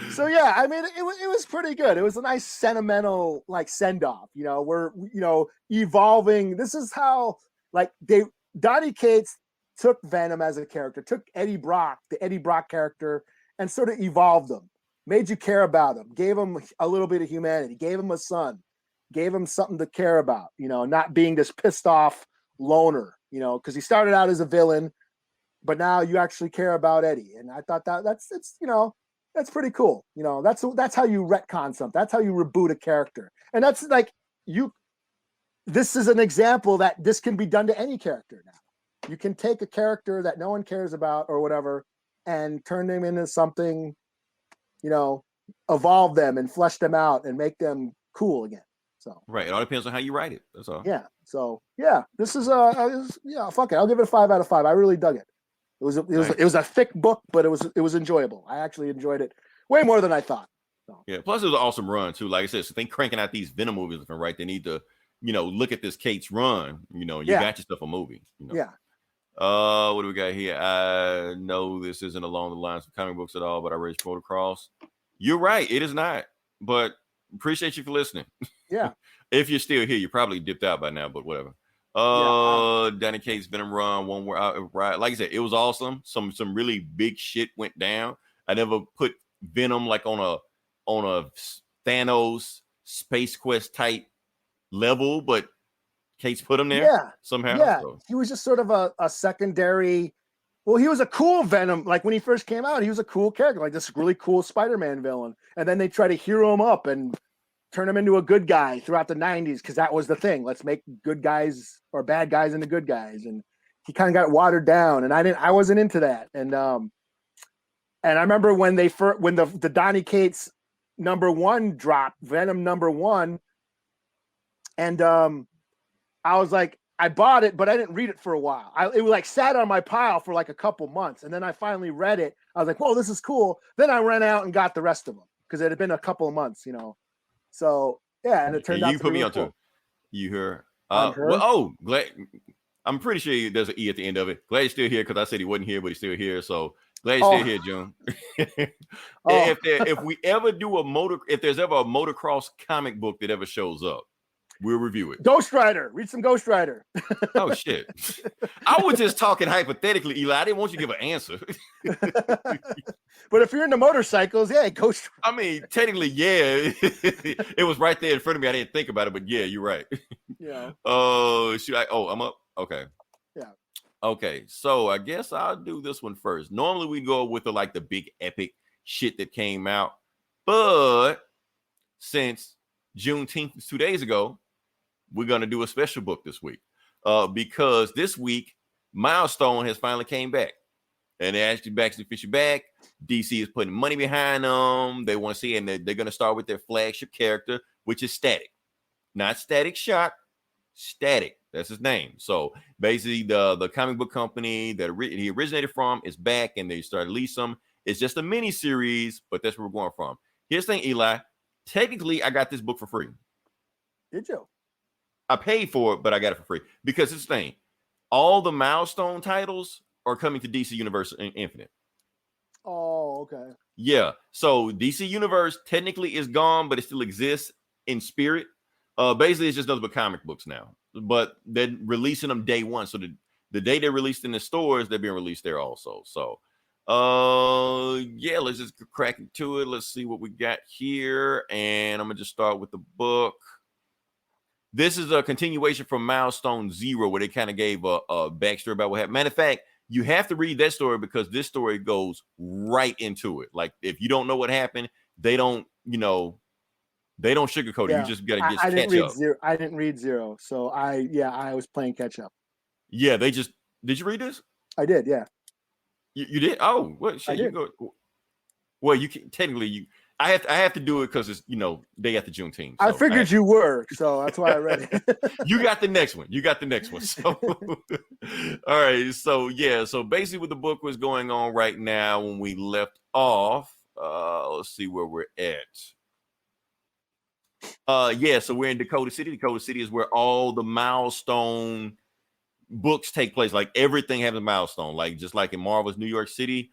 so yeah, it was pretty good. It was a nice sentimental like send off. We're evolving. This is how Donny Cates took Venom as a character, took the Eddie Brock character, and sort of evolved them. Made you care about him, gave him a little bit of humanity, gave him a son, gave him something to care about, not being this pissed off loner, because he started out as a villain, but now you actually care about Eddie. And I thought that's pretty cool. That's how you retcon something. That's how you reboot a character. And that's like, this is an example that this can be done to any character now. You can take a character that no one cares about or whatever and turn them into something, evolve them and flesh them out and make them cool again. So right, it all depends on how you write it. That's all. Yeah. So yeah, this is fuck it. I'll give it a 5 out of 5. I really dug it. It was a thick book, but it was enjoyable. I actually enjoyed it way more than I thought. So. Yeah. Plus, it was an awesome run too. Like I said, so they cranking out these Venom movies left and right. They need to, look at this Kate's run. You got yourself a movie. Yeah. What do we got here? I know this isn't along the lines of comic books at all, but I read Motocross. You're right, it is not. But appreciate you for listening. Yeah. If you're still here, you probably dipped out by now, but whatever. Donny Cates Venom run, one where right. Like I said, it was awesome. Some really big shit went down. I never put Venom like on a Thanos Space Quest type level, but Cates put him there somehow. Yeah, so. He was just sort of a secondary. Well, he was a cool Venom. Like when he first came out, he was a cool character, like this really cool Spider-Man villain. And then they try to hero him up and turn him into a good guy throughout the 90s because that was the thing. Let's make good guys or bad guys into good guys. And he kind of got watered down, and I wasn't into that. And I remember when the Donny Cates #1 dropped, Venom #1, and I was like, I bought it, but I didn't read it for a while. It was like sat on my pile for like a couple months, and then I finally read it. I was like, "Whoa, this is cool!" Then I ran out and got the rest of them because it had been a couple of months, So yeah, and it turned out you to put be me really on cool. too. You hear? Her? Well, glad. I'm pretty sure there's an E at the end of it. Glad you're still here because I said he wasn't here, but he's still here. So glad you're still here, June. If we ever do if there's ever a motocross comic book that ever shows up, we'll review it. Ghost Rider. Read some Ghost Rider. Oh shit! I was just talking hypothetically, Eli. I didn't want you to give an answer. But if you're into motorcycles, yeah, Ghost Rider. I mean, technically, yeah. It was right there in front of me. I didn't think about it, but yeah, you're right. Yeah. Oh, should I? Oh, I'm up. Okay. Yeah. Okay, so I guess I'll do this one first. Normally we go with the big epic shit that came out, but since Juneteenth was 2 days ago, we're gonna do a special book this week. Because this week Milestone has finally came back, and they're actually officially back. DC is putting money behind them. They want to see, and they're gonna start with their flagship character, which is Static, not Static Shock. Static, that's his name. So basically, the comic book company that he originated from is back, and they started releasing them. It's just a mini series, but that's where we're going from. Here's the thing, Eli. Technically, I got this book for free. Did you? I paid for it, but I got it for free because it's the thing. All the Milestone titles are coming to DC Universe Infinite. Oh, okay. Yeah. So DC Universe technically is gone, but it still exists in spirit. Basically, it's just nothing but comic books now. But they're releasing them day one. So the day they're released in the stores, they're being released there also. So yeah, let's just crack into it. Let's see what we got here. And I'm gonna just start with the book. This is a continuation from Milestone Zero, where they kind of gave a backstory about what happened. Matter of fact, you have to read that story because this story goes right into it. Like, if you don't know what happened, they don't sugarcoat it. You just got to catch up. I didn't read Zero, so I was playing catch up. Yeah, did you read this? I did, yeah. You did? Oh, what? Shit, you go. Well, you can technically I have to do it because it's day after Juneteenth. So I figured you were, so that's why I read it. You got the next one. So all right. So yeah. So basically, what the book was going on right now when we left off. Let's see where we're at. Yeah. So we're in Dakota City. Dakota City is where all the Milestone books take place. Like, everything happens in Milestone. Like, just like in Marvel's New York City.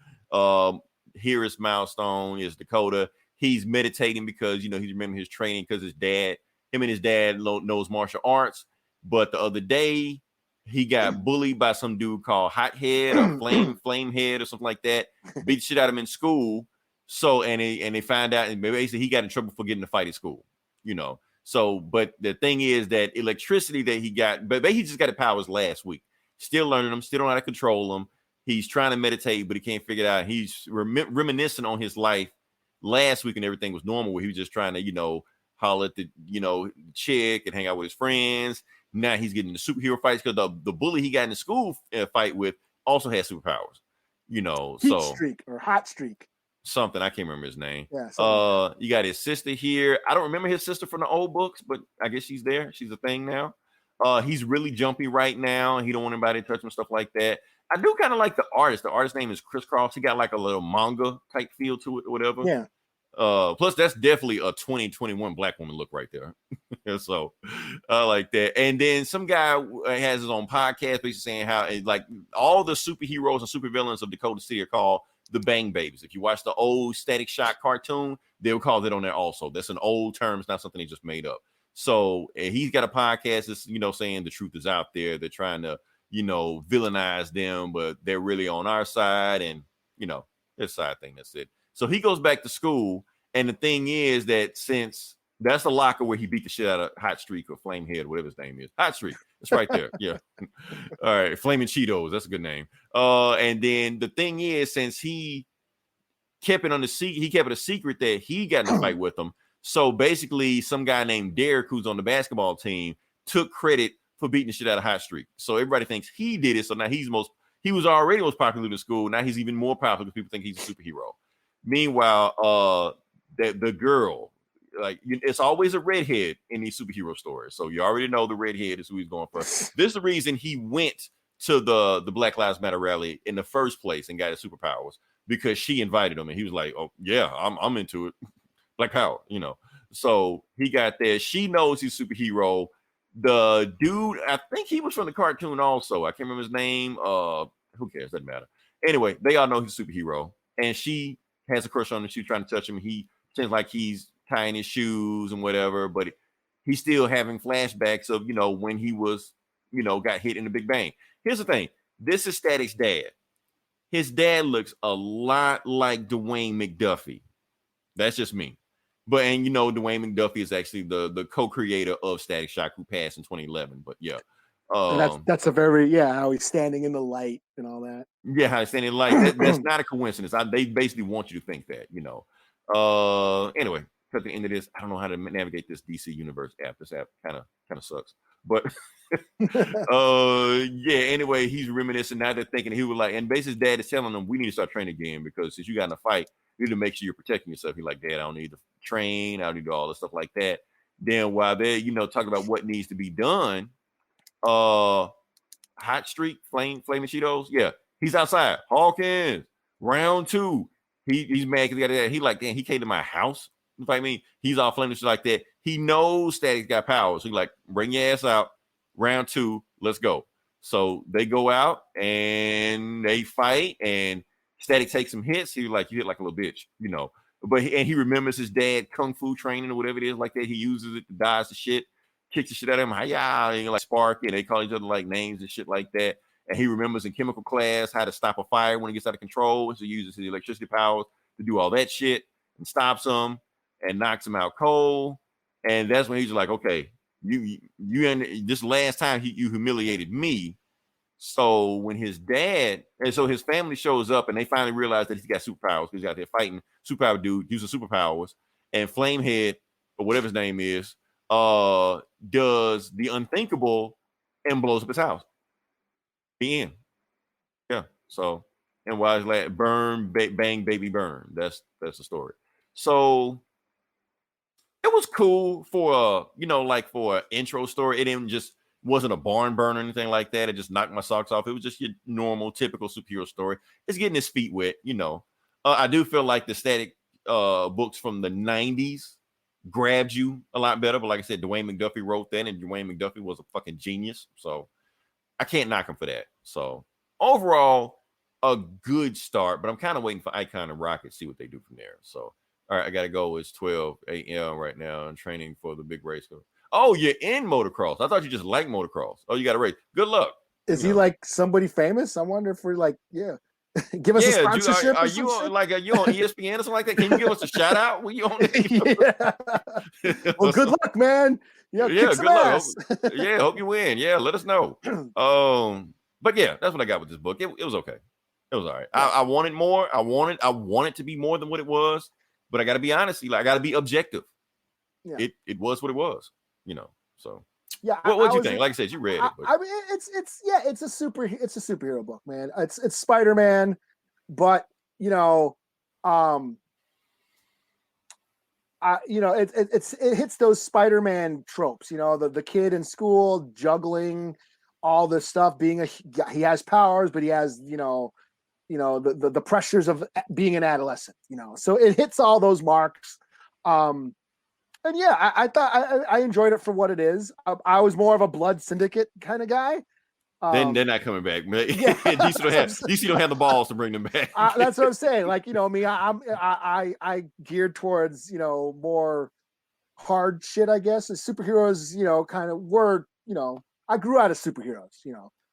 Here is Milestone. Is Dakota. He's meditating because, he's remembering his training because his dad knows martial arts. But the other day, he got bullied by some dude called Hothead or Flamehead or something like that. Beat the shit out of him in school. So, and they found out, and basically he got in trouble for getting a fight at school, So, but the thing is that electricity that he got, but he just got the powers last week. Still learning them, still don't know how to control them. He's trying to meditate, but he can't figure it out. He's reminiscing on his life last week, and everything was normal, where he was just trying to, holler at the, chick and hang out with his friends. Now he's getting the superhero fights because the bully he got in the school fight with also has superpowers, Hot streak. Something, I can't remember his name. Yeah. You got his sister here. I don't remember his sister from the old books, but I guess she's there. She's a thing now. He's really jumpy right now. He don't want anybody to touch him, stuff like that. I do kind of like the artist. The artist's name is Chris Cross. He got like a little manga type feel to it or whatever. Yeah. Plus, that's definitely a 2021 black woman look right there. So I like that. And then some guy has his own podcast basically saying how like all the superheroes and supervillains of Dakota City are called the Bang Babies. If you watch the old Static Shock cartoon, they'll call it on there also. That's an old term. It's not something he just made up. So he's got a podcast that's, saying the truth is out there. They're trying to, villainize them, but they're really on our side. And, it's a side thing. That's it. So he goes back to school. And the thing is that since That's the locker where he beat the shit out of Hot Streak or Flamehead, whatever his name is. Hot Streak. It's right there. Yeah. All right. Flaming Cheetos. That's a good name. And then the thing is, since he kept it a secret that he got in a fight with him. So basically, some guy named Derek, who's on the basketball team, took credit for beating the shit out of Hot Streak. So everybody thinks he did it. So now he was already most popular in the school. Now he's even more popular because people think he's a superhero. Meanwhile, the girl, it's always a redhead in these superhero stories. So you already know the redhead is who he's going for. This is the reason he went to the Black Lives Matter rally in the first place and got his superpowers, because she invited him and he was like, oh yeah, I'm into it. Black power, So he got there. She knows he's a superhero. The dude, I think he was from the cartoon also. I can't remember his name. Who cares? Doesn't matter. Anyway, they all know he's a superhero. And she has a crush on him. She's trying to touch him. He seems like he's tying his shoes and whatever, but he's still having flashbacks of, when he was, got hit in the Big Bang. Here's the thing. This is Static's dad. His dad looks a lot like Dwayne McDuffie. That's just me. But, and Dwayne McDuffie is actually the co-creator of Static Shock, who passed in 2011. But yeah. That's a very, how he's standing in the light and all that. Yeah, how he's standing in the light. That's not a coincidence. They basically want you to think that, Anyway, at the end of this, I don't know how to navigate this DC Universe app. This app kind of sucks. But anyway, he's reminiscing. Now they're thinking he was like, and basically his dad is telling him, we need to start training again, because since you got in a fight, you need to make sure you're protecting yourself. He's like, Dad, I don't need to train, I don't need to do all this stuff like that. Then while they're, talking about what needs to be done, Hot Streak, Flaming Cheetos, he's outside. Hawkins, round 2. He's mad because he got that. He like, damn, he came to my house. You know what I mean? He's all flaming shit like that. He knows Static's got powers. So he's like, bring your ass out. Round 2, let's go. So they go out and they fight, and Static takes some hits. He's like, you hit like a little bitch, But he remembers his dad kung fu training or whatever it is like that. He uses it to dodge the shit, kicks the shit out of him. Hi-ya, and like Sparky, and they call each other like names and shit like that. And he remembers in chemical class how to stop a fire when it gets out of control. So he uses his electricity powers to do all that shit and stops him and knocks him out cold. And that's when he's like, okay, you and this last time you humiliated me. So when his dad, and so his family shows up and they finally realize that he's got superpowers because he's out there fighting superpower dude using superpowers, and Flamehead, or whatever his name is, does the unthinkable and blows up his house. The end. Yeah. So, and while he's like, burn, bang, baby, burn. That's the story. So it was cool for for an intro story. It didn't just wasn't a barn burn or anything like that. It just knocked my socks off. It was just your normal, typical superhero story. It's getting his feet wet, I do feel like the Static books from the 90s grabbed you a lot better. But like I said, Dwayne McDuffie wrote that, and Dwayne McDuffie was a fucking genius. So I can't knock him for that. So overall, a good start, but I'm kind of waiting for Icon and Rocket to see what they do from there. So, all right, I got to go. It's 12 a.m. right now and training for the big race. Oh, you're in motocross. I thought you just liked motocross. Oh, you got a race. Good luck. Is he like somebody famous? I wonder if we're like, give us a sponsorship. Are you on ESPN or something like that? Can you give us a shout out when you on Well, good luck, man. Kick some ass. Hope you win. Yeah, let us know. But yeah, that's what I got with this book. It was okay. It was all right. I wanted more. I wanted to be more than what it was, but I got to be honest. I got to be objective. Yeah. It was what it was. So yeah. What'd you think? Like I said, you read it. But... I mean, it's a superhero book, man. It's Spider-Man, but it hits those Spider-Man tropes. The kid in school juggling all this stuff, he has powers, but he has the pressures of being an adolescent. So it hits all those marks. And yeah, I thought I enjoyed it for what it is. I was more of a Blood Syndicate kind of guy. Then they're not coming back. Yeah. DC don't have the balls to bring them back. That's what I'm saying. Like, me, I geared towards more hard shit, I guess. The superheroes, kind of were, I grew out of superheroes,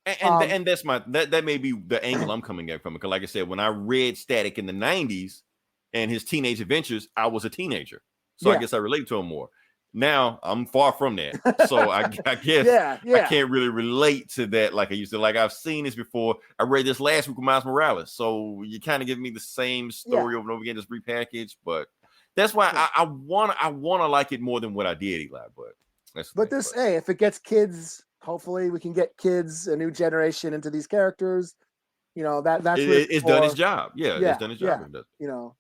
And that's that may be the angle I'm coming at from it. Because like I said, when I read Static in the 90s and his teenage adventures, I was a teenager. So I guess I relate to him more. Now I'm far from that, so I guess Yeah, I can't really relate to that like I used to. Like I've seen this before. I read this last week with Miles Morales, so you kind of give me the same story over and over again, just repackaged. But that's why I wanna like it more than what I did, Eli. But that's the thing, hey, if it gets kids, hopefully we can get kids, a new generation into these characters. You know, that's what it's done its job. Yeah, it's done its job. You know,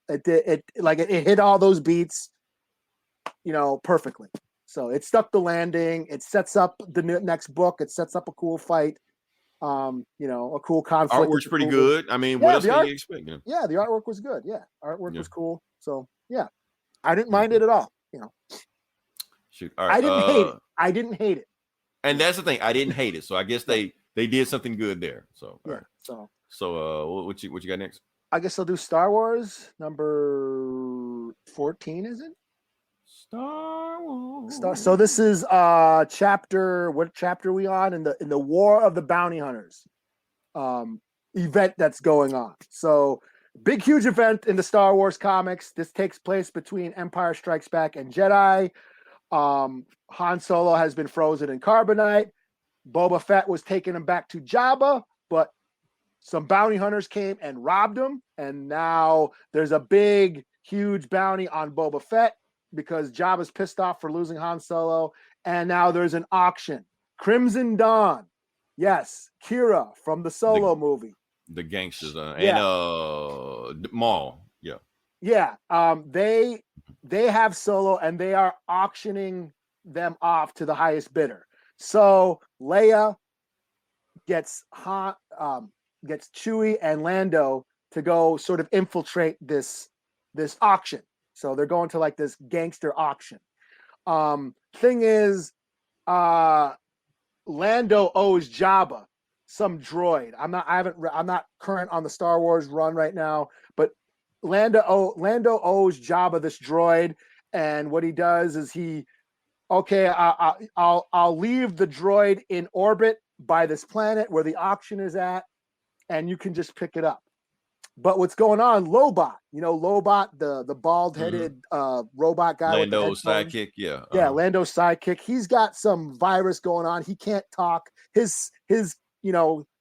it hit all those beats, you know, perfectly. So it stuck the landing. It sets up the next book. It sets up a cool fight. You know, a cool conflict. Artwork's pretty good. I mean, what else can you expect? Yeah, the artwork was good. Yeah, artwork was cool. So yeah, I didn't mind it at all. You know, shoot, all right. I didn't hate it. I didn't hate it. And that's the thing. I didn't hate it. So I guess they did something good there. So yeah. Right. So what you got next? I guess I'll do Star Wars number 14. Is it? Star Wars. So this is chapter. What chapter are we on in the War of the Bounty Hunters event that's going on? So big huge event in the Star Wars comics. This takes place between Empire Strikes Back and Jedi. Han Solo has been frozen in carbonite. Boba Fett was taking him back to Jabba, but some bounty hunters came and robbed him, and now there's a big huge bounty on Boba Fett because Jabba's pissed off for losing Han Solo, and now there's an auction. Crimson Dawn. Yes, Kira from the Solo movie. The gangsters and Maul. Yeah. Yeah. They have Solo and they are auctioning them off to the highest bidder. So Leia gets Chewie and Lando to go sort of infiltrate this auction. So they're going to like this gangster auction. Thing is, Lando owes Jabba some droid. I'm not current on the Star Wars run right now, but Lando owes Jabba this droid, and what he does is I'll leave the droid in orbit by this planet where the auction is at, and you can just pick it up. But what's going on? Lobot, Lobot, the bald-headed robot guy, Lando's sidekick, Lando's sidekick. He's got some virus going on. He can't talk. His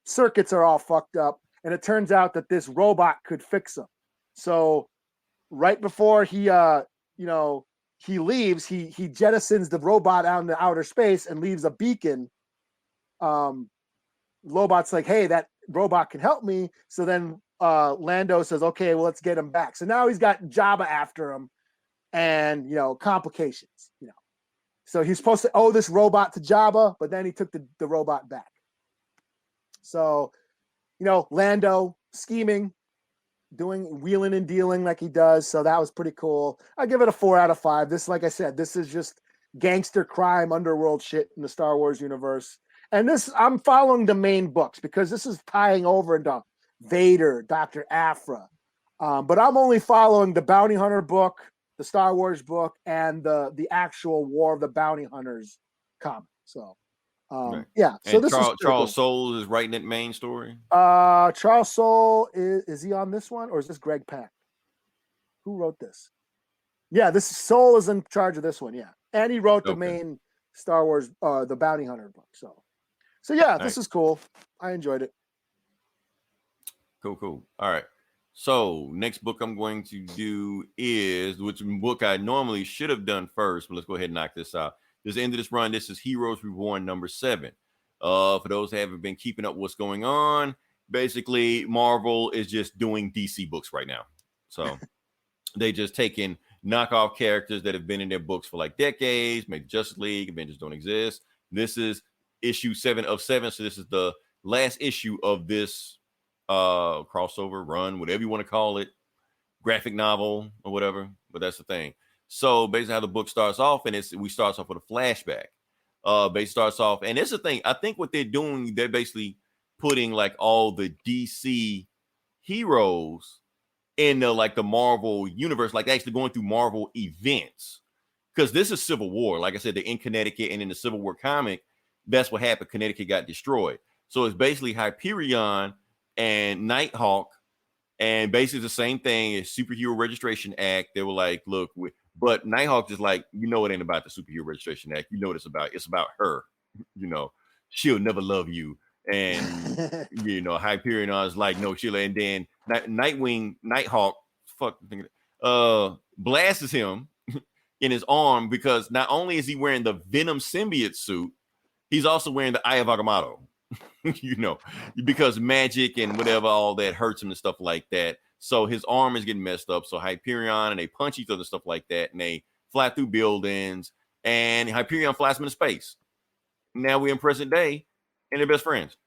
circuits are all fucked up, and it turns out that this robot could fix him. So right before he leaves, he jettisons the robot out into outer space and leaves a beacon. Lobot's like, hey, that robot can help me. So then Lando says, okay, well, let's get him back. So now he's got Jabba after him, and complications. So he's supposed to owe this robot to Jabba, but then he took the robot back. So Lando scheming, wheeling and dealing like he does. So that was pretty cool. I give it a 4 out of 5. This, like I said, this is just gangster crime, underworld shit in the Star Wars universe. And I'm following the main books because this is tying over into Vader, Dr. Aphra. But I'm only following the Bounty Hunter book, the Star Wars book, and the actual War of the Bounty Hunters comic. So, right. Yeah. So and this Charles Soule is writing that main story. Charles Soule is he on this one, or is this Greg Pak? Who wrote this? Yeah, Soule is in charge of this one. Yeah, and he wrote the main Star Wars, the Bounty Hunter book. So yeah, this is cool. I enjoyed it. Cool. All right. So next book I'm going to do is, which book I normally should have done first, but let's go ahead and knock this out. This is the end of this run. This is Heroes Reborn number 7. For those who haven't been keeping up what's going on, basically Marvel is just doing DC books right now. So they just taking knockoff characters that have been in their books for like decades, make Justice League, Avengers don't exist. This is issue 7 of 7. So this is the last issue of this crossover run, whatever you want to call it, graphic novel or whatever. But that's the thing. So basically how the book starts off, and we starts off with a flashback. Basically starts off, and it's the thing. I think what they're doing, they're basically putting like all the DC heroes in the Marvel universe, like actually going through Marvel events. Because this is Civil War. Like I said, they're in Connecticut, and in the Civil War comic, that's what happened. Connecticut got destroyed. So it's basically Hyperion and Nighthawk, and basically the same thing as Superhero Registration Act. They were like, look, But Nighthawk is like, it ain't about the Superhero Registration Act. You know what it's about. It's about her. She'll never love you. And Hyperion is like, no, Sheila. And then Nighthawk, blasts him in his arm, because not only is he wearing the Venom symbiote suit, he's also wearing the Eye of Agamotto. Because magic and whatever, all that hurts him and stuff like that. So his arm is getting messed up. So Hyperion, and they punch each other and stuff like that, and they fly through buildings, and Hyperion flies him into space. Now we're in present day, and they're best friends.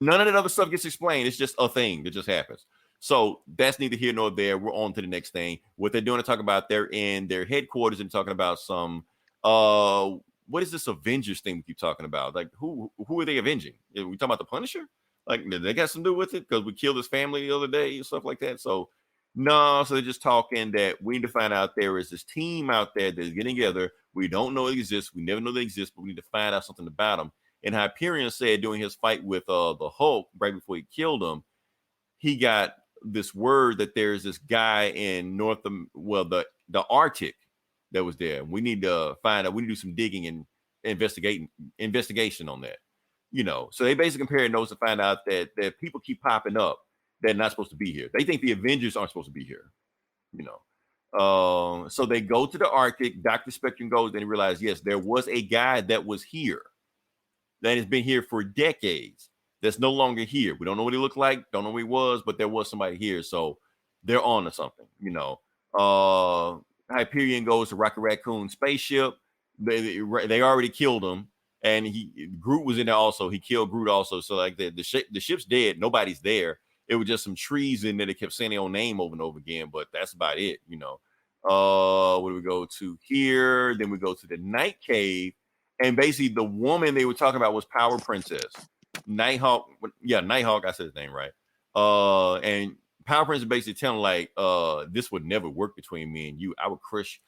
None of that other stuff gets explained. It's just a thing that just happens. So that's neither here nor there. We're on to the next thing. What they're doing to talk about, they're in their headquarters and talking about some what is this Avengers thing we keep talking about? Like, who are they avenging? Are we talking about the Punisher? Like, they got something to do with it because we killed his family the other day and stuff like that. So no, so they're just talking that we need to find out there is this team out there that's getting together. We don't know it exists. We never know they exist, but we need to find out something about them. And Hyperion said during his fight with the Hulk, right before he killed him, he got this word that there's this guy in the Arctic that was there. We need to find out. We need to do some digging and investigation on that. So they basically comparing notes to find out that people keep popping up that are not supposed to be here. They think the Avengers aren't supposed to be here. So they go to the Arctic. Dr. Spectrum goes, and he realizes, yes, there was a guy that was here that has been here for decades that's no longer here. We don't know what he looked like, don't know who he was, but there was somebody here. So they're on to something, Hyperion goes to Rocket Raccoon's spaceship. They already killed him, and Groot was in there also. He killed Groot also. So like the ship's dead. Nobody's there. It was just some trees in there that kept saying their own name over and over again, but that's about it, What do we go to here? Then we go to the Night Cave, and basically the woman they were talking about was Power Princess. Nighthawk, I said his name right. And Power Princess basically telling like, this would never work between me and you. I would crush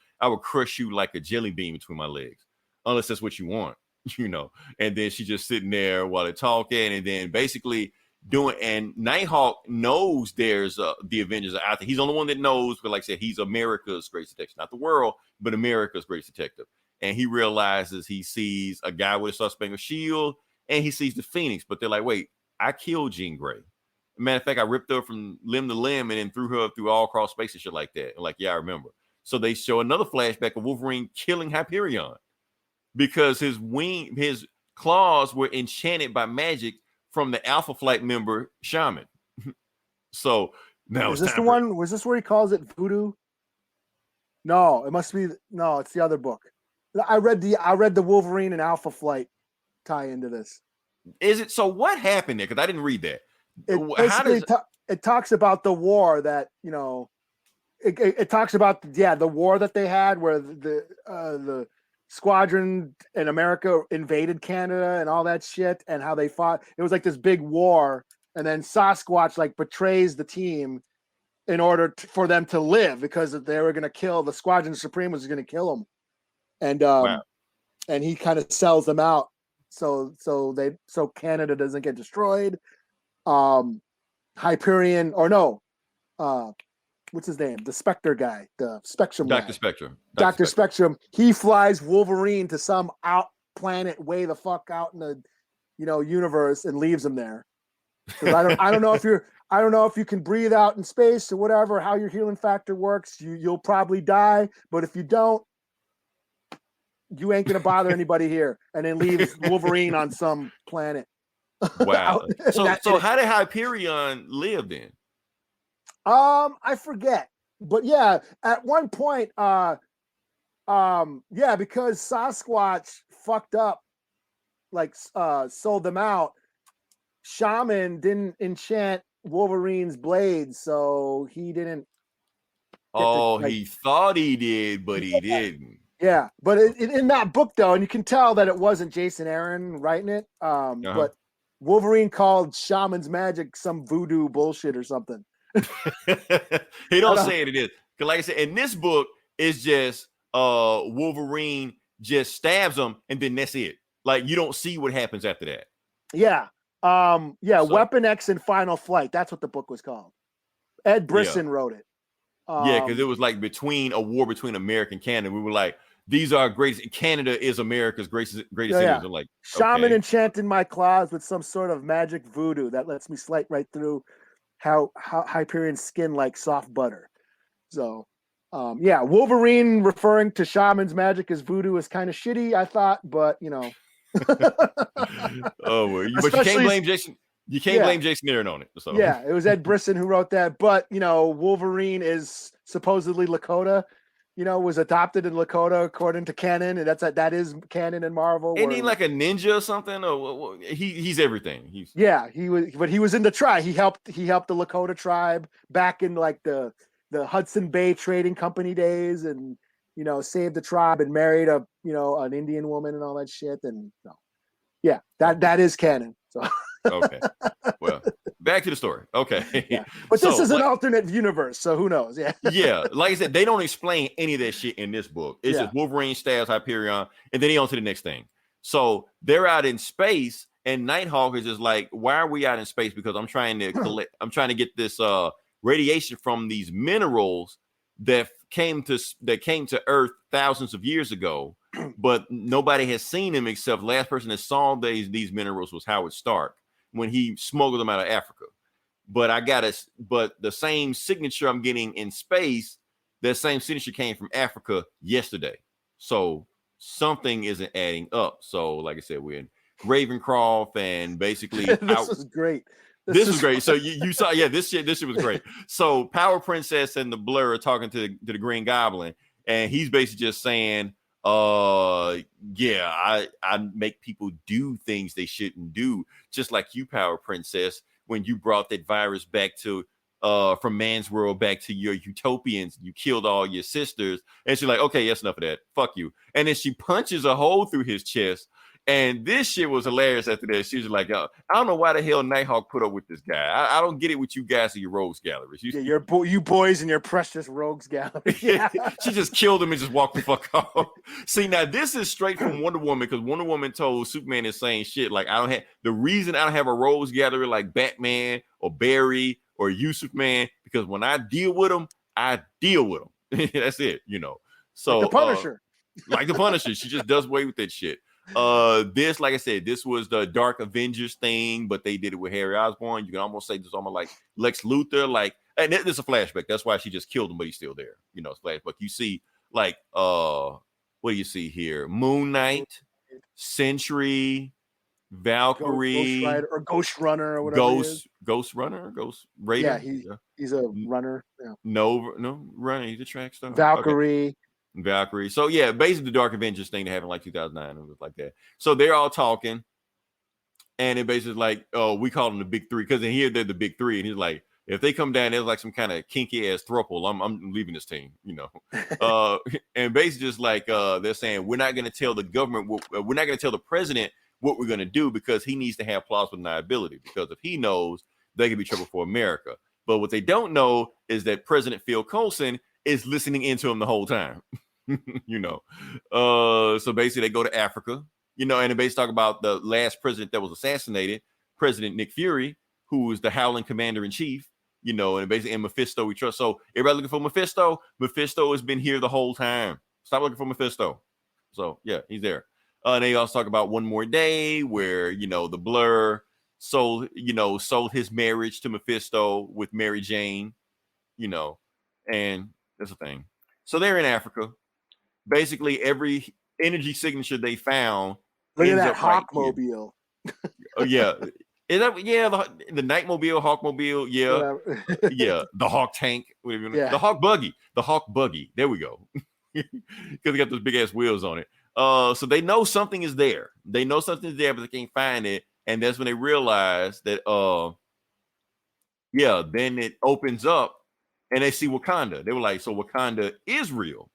you like a jelly bean between my legs, unless that's what you want, And then she's just sitting there while they're talking, and then basically and Nighthawk knows there's the Avengers are out there. He's the only one that knows, but like I said, he's America's greatest detective, not the world, but America's greatest detective. And he realizes he sees a guy with a Star-Spangled Shield, and he sees the Phoenix, but they're like, wait, I killed Jean Grey. Matter of fact, I ripped her from limb to limb and then threw her through all across space and shit like that. And like, yeah, I remember. So they show another flashback of Wolverine killing Hyperion because his claws were enchanted by magic from the Alpha Flight member Shaman. So now is this the one? Was this where he calls it voodoo? No, it must be. No, it's the other book. I read the Wolverine and Alpha Flight tie into this. Is it? So what happened there? Because I didn't read that. It talks about the war that it talks about the war that they had where the squadron in America invaded Canada and all that shit, and how they fought. It was like this big war, and then Sasquatch like betrays the team in order for them to live, because they were going to kill the Squadron Supreme was going to kill them, and and he kind of sells them out so Canada doesn't get destroyed. Hyperion, or no, what's his name? The Spectre guy, the Spectrum Dr. guy. Spectrum. Dr. Spectrum. He flies Wolverine to some out planet way the fuck out in the universe and leaves him there. I don't know if you can breathe out in space or whatever, how your healing factor works. You'll probably die, but if you don't, you ain't gonna bother anybody here. And then leaves Wolverine on some planet. Wow. So how did Hyperion live then? I forget, but yeah, at one point, because Sasquatch fucked up, like sold them out. Shaman didn't enchant Wolverine's blades, so he didn't. He thought he did, but he didn't. Yeah, but in that book though, and you can tell that it wasn't Jason Aaron writing it. But Wolverine called Shaman's magic some voodoo bullshit or something. He don't say it is. Because like I said, in this book, it's just Wolverine just stabs him, and then that's it. Like, you don't see what happens after that. Yeah. Weapon X and Final Flight. That's what the book was called. Ed Brisson wrote it. Yeah, because it was like a war between America and Canada. We were like, these are greatest. Canada is America's greatest enemies. I'm like, Shaman okay. enchanted my claws with some sort of magic voodoo that lets me slide right through how Hyperion skin like soft butter. So, Wolverine referring to Shaman's magic as voodoo is kind of shitty, I thought, but Oh, well, but you can't blame Jason. You can't blame Jason Aaron on it. So yeah, it was Ed Brisson who wrote that. But Wolverine is supposedly Lakota. Was adopted in Lakota according to canon, and that is canon in Marvel. Isn't he like a ninja or something? Or he's everything. He was, but he was in the tribe. He helped the Lakota tribe back in like the Hudson Bay Trading Company days, and saved the tribe and married an Indian woman and all that shit. And that is canon. So okay, well, back to the story. Okay, yeah. But this is an alternate universe, so who knows? Yeah, yeah. Like I said, they don't explain any of that shit in this book. It's just Wolverine stabs Hyperion, and then he on to the next thing. So they're out in space, and Nighthawk is just like, "Why are we out in space?" Because I'm trying to collect. I'm trying to get this radiation from these minerals that came to Earth thousands of years ago, but nobody has seen them except the last person that saw these minerals was Howard Stark when he smuggled them out of Africa. But the same signature I'm getting in space, that same signature came from Africa yesterday. So something isn't adding up. So like I said, we're in Ravencroft, and basically this is great. This was great. So you saw, this shit was great. So Power Princess and the Blur are talking to the Green Goblin, and he's basically just saying, I make people do things they shouldn't do, just like you, Power Princess, when you brought that virus back to from man's world back to your utopians, you killed all your sisters. And she's like, okay, that's enough of that. Fuck you. And then she punches a hole through his chest. And this shit was hilarious after that. She was like, I don't know why the hell Nighthawk put up with this guy. I don't get it with you guys and your rogues galleries. You boys and your precious rogues gallery. Yeah. She just killed him and just walked the fuck off. See, now this is straight from Wonder Woman, because Wonder Woman told Superman the same shit. Like, the reason I don't have a rogues gallery like Batman or Barry or you, Superman, because when I deal with them, I deal with them. That's it, So like the Punisher. Like the Punisher. She just does away with that shit. This, like I said, this was the Dark Avengers thing, but they did it with Harry Osborn. You can almost say this is almost like Lex Luthor, and this is a flashback. That's why she just killed him, but he's still there. It's flashback. You see, what do you see here? Moon Knight, Sentry, Valkyrie, Ghost Rider, or Ghost Runner, or whatever. Ghost Runner, Ghost Raider. Yeah, he's a runner. Yeah. No runner. He's a track star. Valkyrie. Okay. Valkyrie. So yeah, basically the Dark Avengers thing that happened like 2009 and was like that. So they're all talking, and it basically like, we call them the big three, because in here they're the big three, and he's like, if they come down, there's like some kind of kinky ass throuple, I'm leaving this team, and basically just like they're saying, we're not going to tell the government, we're not going to tell the president what we're going to do, because he needs to have plausible deniability, because if he knows, they could be trouble for America. But what they don't know is that President Phil Coulson is listening into him the whole time. So basically they go to Africa, and they basically talk about the last president that was assassinated, President Nick Fury, who was the Howling Commander-in-Chief, and basically in Mephisto we trust. So everybody looking for Mephisto. Mephisto has been here the whole time. Stop looking for Mephisto. So yeah, he's there. And they also talk about One More Day, where the Blur sold his marriage to Mephisto with Mary Jane, and that's the thing. So they're in Africa. Basically, every energy signature they found. Look at that Hawkmobile. Oh yeah, is that the Nightmobile, Hawkmobile? Yeah, yeah, the Hawk Tank, the Hawk Buggy, the Hawk Buggy. There we go, because they got those big ass wheels on it. So they know something is there. They know something is there, but they can't find it, and that's when they realize that. Then it opens up, and they see Wakanda. They were like, so Wakanda is real.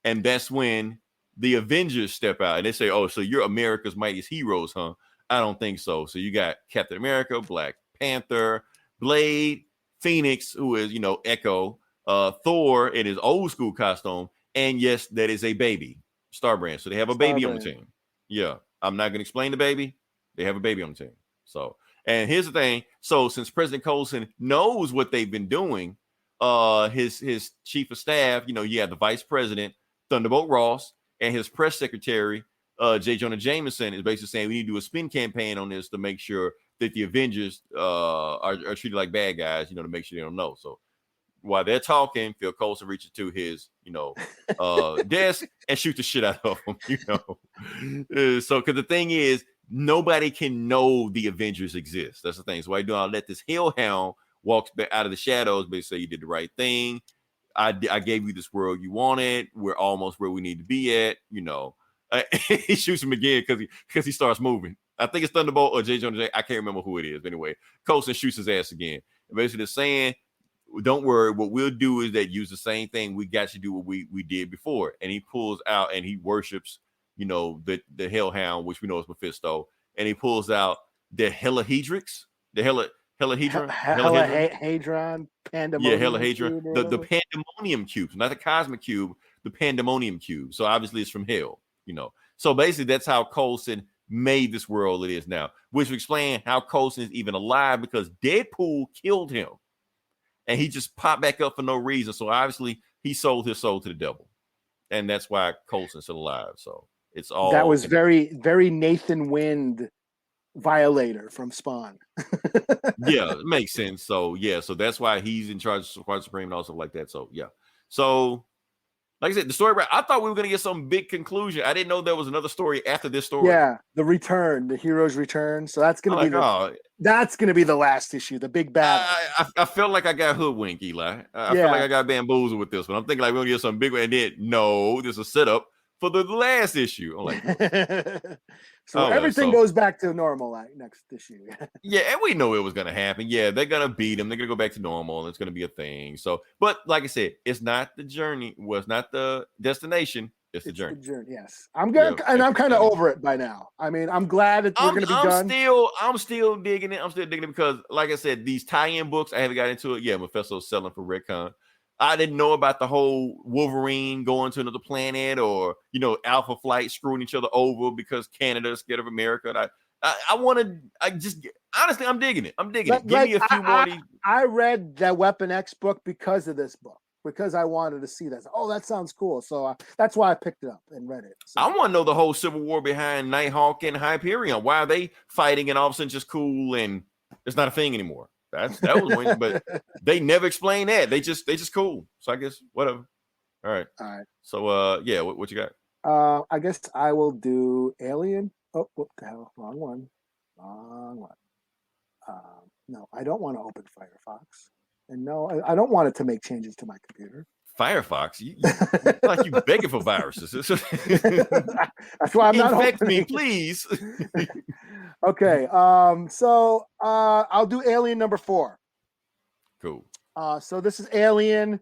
And that's when the Avengers step out and they say, oh, so you're America's mightiest heroes, huh? I don't think so. So you got Captain America, Black Panther, Blade, Phoenix, who is, Echo, Thor in his old school costume. And yes, that is a baby, Starbrand. So they have a baby on the team. Yeah. I'm not going to explain the baby. They have a baby on the team. So, and here's the thing. So since President Coulson knows what they've been doing, his chief of staff, you have the vice president, Thunderbolt Ross, and his press secretary, J. Jonah Jameson, is basically saying we need to do a spin campaign on this to make sure that the Avengers are treated like bad guys, to make sure they don't know. So while they're talking, Phil Coulson reaches to his, desk and shoots the shit out of him, so, because the thing is, nobody can know the Avengers exist. That's the thing. So why do I let this hellhound walk out of the shadows, basically say you did the right thing. I gave you this world you wanted. We're almost where we need to be at, he shoots him again because he starts moving. I think it's Thunderbolt or J. Jonah Jameson. I can't remember who it is. But anyway, Coulson shoots his ass again. And basically saying, don't worry, what we'll do is that use the same thing. We got you to do what we did before. And he pulls out and he worships, the hellhound, which we know is Mephisto. And he pulls out the Helahedrix, Hadron, Pandemonium. Yeah, Helahedron. The Pandemonium cubes, not the Cosmic Cube, the Pandemonium cube. So obviously it's from hell, So basically that's how Coulson made this world it is now, which would explain how Coulson is even alive, because Deadpool killed him and he just popped back up for no reason. So obviously he sold his soul to the devil, and that's why Coulson's still alive. So it's all that was very, very Nathan Wind Violator from Spawn. Yeah, it makes sense. So so that's why he's in charge of Squad Supreme and also like that. So so like I said, the story, I thought we were gonna get some big conclusion. I didn't know there was another story after this story. Yeah, the return, the hero's return. So that's gonna that's gonna be the last issue, the big battle. I felt like I got hoodwinked, Eli. I felt like I got bamboozled with this one. I'm thinking like we're gonna get something big one, and then no, this is a setup for the last issue. I'm like, so everything goes back to normal next issue. Yeah, and we know it was gonna happen. Yeah, they're gonna beat him. They're gonna go back to normal, and it's gonna be a thing. So, but like I said, it's not the journey. Well, it's not the destination. It's the journey. Yes, I'm good, and I'm kind of over it by now. I mean, I'm glad that we're gonna be done. I'm still digging it. I'm still digging it because, like I said, these tie-in books, I haven't got into it. Yeah, Mephisto's selling for Redcon. I didn't know about the whole Wolverine going to another planet, or Alpha Flight screwing each other over because Canada is scared of America. Honestly, I'm digging it. Give me a few more. I read that Weapon X book because of this book, because I wanted to see that. Oh, that sounds cool. So that's why I picked it up and read it. So. I want to know the whole civil war behind Nighthawk and Hyperion. Why are they fighting and all of a sudden just cool and it's not a thing anymore? That was when, but they never explain that. They just cool. So I guess whatever. All right. So what you got? I guess I will do Alien. Oh, what the hell? Wrong one. No, I don't want to open Firefox. And no, I don't want it to make changes to my computer. Firefox? You like you begging for viruses. That's why I'm not infect opening. Me, please. Okay. So I'll do Alien number 4. Cool. So this is Alien.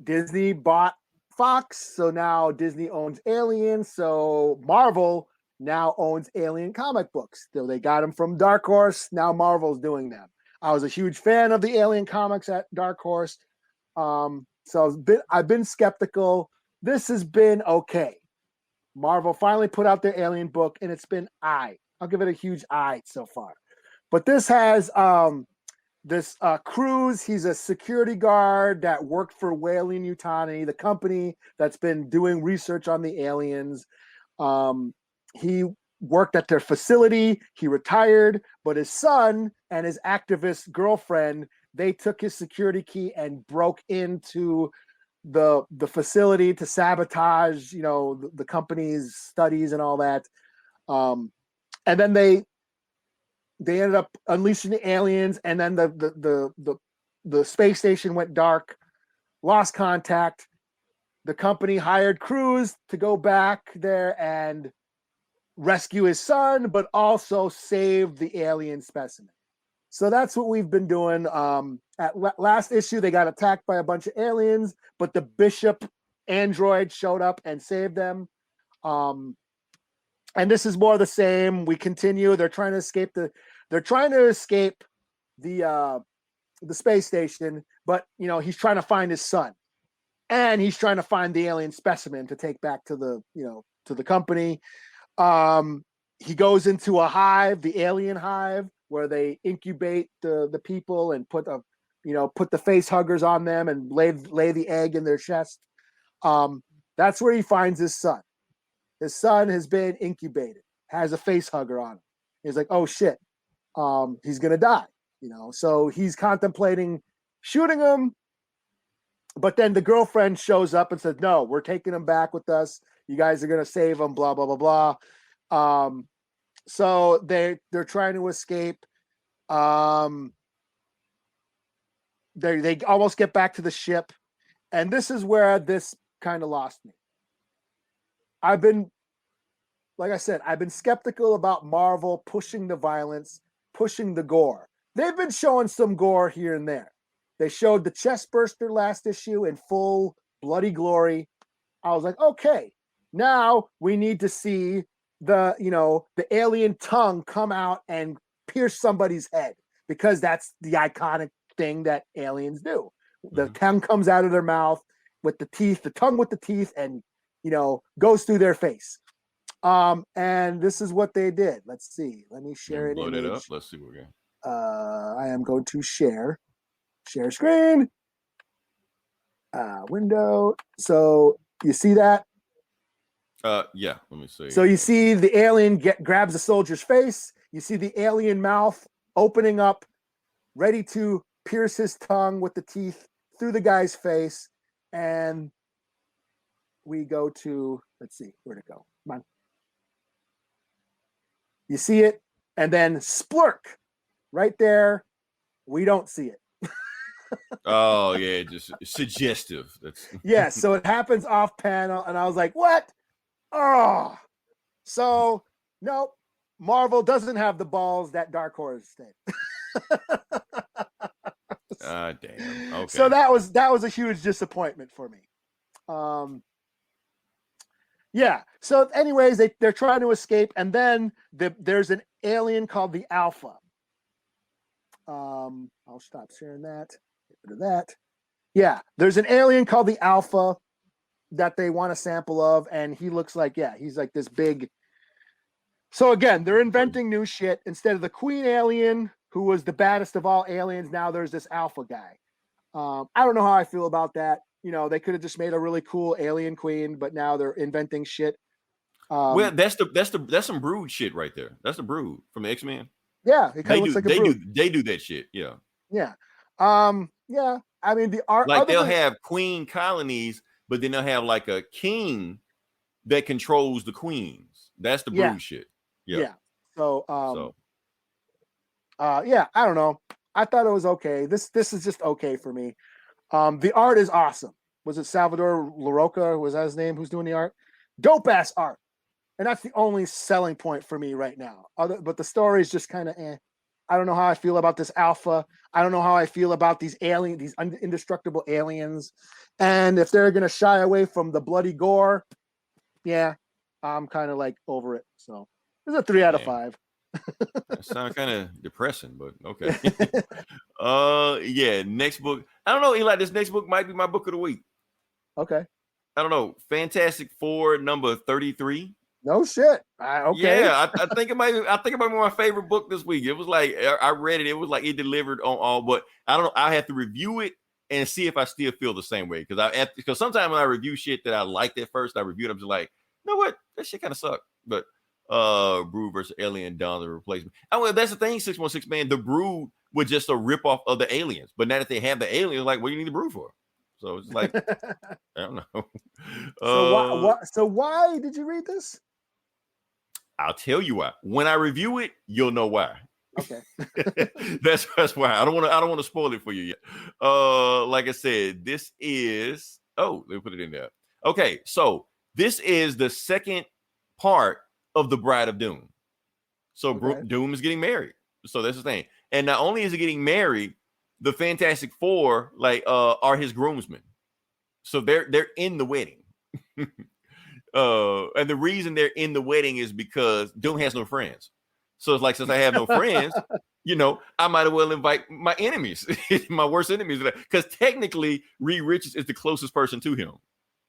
Disney bought Fox, so now Disney owns Alien. So Marvel now owns Alien comic books. So they got them from Dark Horse. Now Marvel's doing them. I was a huge fan of the Alien comics at Dark Horse. So I've been skeptical. This has been okay. Marvel finally put out their Alien book, and it's been I'll give it a huge I so far. But this has this Cruz. He's a security guard that worked for Weyland-Yutani, the company that's been doing research on the aliens. He worked at their facility. He retired, but his son and his activist girlfriend, they took his security key and broke into the facility to sabotage, the company's studies and all that. And then they ended up unleashing the aliens, and then the space station went dark, lost contact. The company hired Cruz to go back there and rescue his son, but also save the alien specimen. So that's what we've been doing. At last issue, they got attacked by a bunch of aliens, but the Bishop android showed up and saved them. And this is more the same. We continue. They're trying to escape the space station, but he's trying to find his son, and he's trying to find the alien specimen to take back to the company. He goes into a hive, the alien hive, where they incubate the people and put put the face huggers on them and lay the egg in their chest. That's where he finds his son. His son has been incubated, has a face hugger on him. He's like, oh shit, he's gonna die. So he's contemplating shooting him. But then the girlfriend shows up and says, no, we're taking him back with us. You guys are gonna save him, blah, blah, blah, blah. So they're trying to escape. They almost get back to the ship. And this is where this kind of lost me. Like I said, I've been skeptical about Marvel pushing the violence, pushing the gore. They've been showing some gore here and there. They showed the chest burster last issue in full bloody glory. I was like, okay, now we need to see the alien tongue come out and pierce somebody's head, because that's the iconic thing that aliens do. The tongue comes out of their mouth with the teeth, the tongue with the teeth, and goes through their face. And this is what they did. Let's see. Let me share it. Load it up. Let's see what we got. I am going to share screen. Window. So you see that? Yeah. Let me see. So you see the alien grabs the soldier's face. You see the alien mouth opening up, ready to pierce his tongue with the teeth through the guy's face. And we go to, let's see, where'd it go? Come on. You see it, and then splurk right there. We don't see it. Oh yeah, just suggestive. Yeah, so it happens off panel, and I was like, what? Oh, so nope. Marvel doesn't have the balls that Dark Horse did. Damn. Okay. So that was a huge disappointment for me. Yeah. So anyways, they're trying to escape, and then there's an alien called the Alpha. I'll stop sharing that. Get rid of that. Yeah, there's an alien called the Alpha that they want a sample of, and he looks like, he's like this big. So again, they're inventing new shit. Instead of the Queen alien, who was the baddest of all aliens, now there's this Alpha guy. I don't know how I feel about that. They could have just made a really cool alien queen, but now they're inventing shit. Well, that's some Brood shit right there. That's the Brood from the X-Men. Yeah, it kind of looks like a Brood. They do that shit. Yeah. Yeah. Yeah. I mean, the art, like they'll have queen colonies, but then they'll have like a king that controls the queens. That's the Brood shit. Yeah. Yeah. So, yeah, I don't know. I thought it was okay. This is just okay for me. The art is awesome. Was it Salvador LaRocca? Was that his name? Who's doing the art? Dope ass art. And that's the only selling point for me right now. But the story is just kind of I don't know how I feel about this Alpha. I don't know how I feel about these indestructible aliens. And if they're going to shy away from the bloody gore, I'm kind of like over it. So it's a 3 out of 5. That sounds kind of depressing, but okay. Yeah, next book. I don't know, Eli. This next book might be my book of the week. Okay. I don't know. Fantastic Four number 33. No shit. Okay. Yeah, I think it might be my favorite book this week. It was like I read it. It was like it delivered on all, but I don't know. I have to review it and see if I still feel the same way. Because sometimes when I review shit that I liked at first, I reviewed them just like, you know what? That shit kind of sucked. But Brood versus Alien Dawn the Replacement. Well, that's the thing, 616 man. The Brood was just a ripoff of the aliens. But now that they have the aliens, like, what do you need the Brood for? So it's like, I don't know. So why did you read this? I'll tell you why. When I review it, you'll know why. Okay. That's why. I don't want to spoil it for you yet. Like I said, this is let me put it in there. Okay, so this is the second part of the Bride of Doom. So Doom is getting married. So that's the thing. And not only is he getting married, the Fantastic Four are his groomsmen. So they're in the wedding. And the reason they're in the wedding is because Doom has no friends. So it's like, since I have no friends, I might as well invite my enemies, my worst enemies. Because technically, Reed Richards is the closest person to him,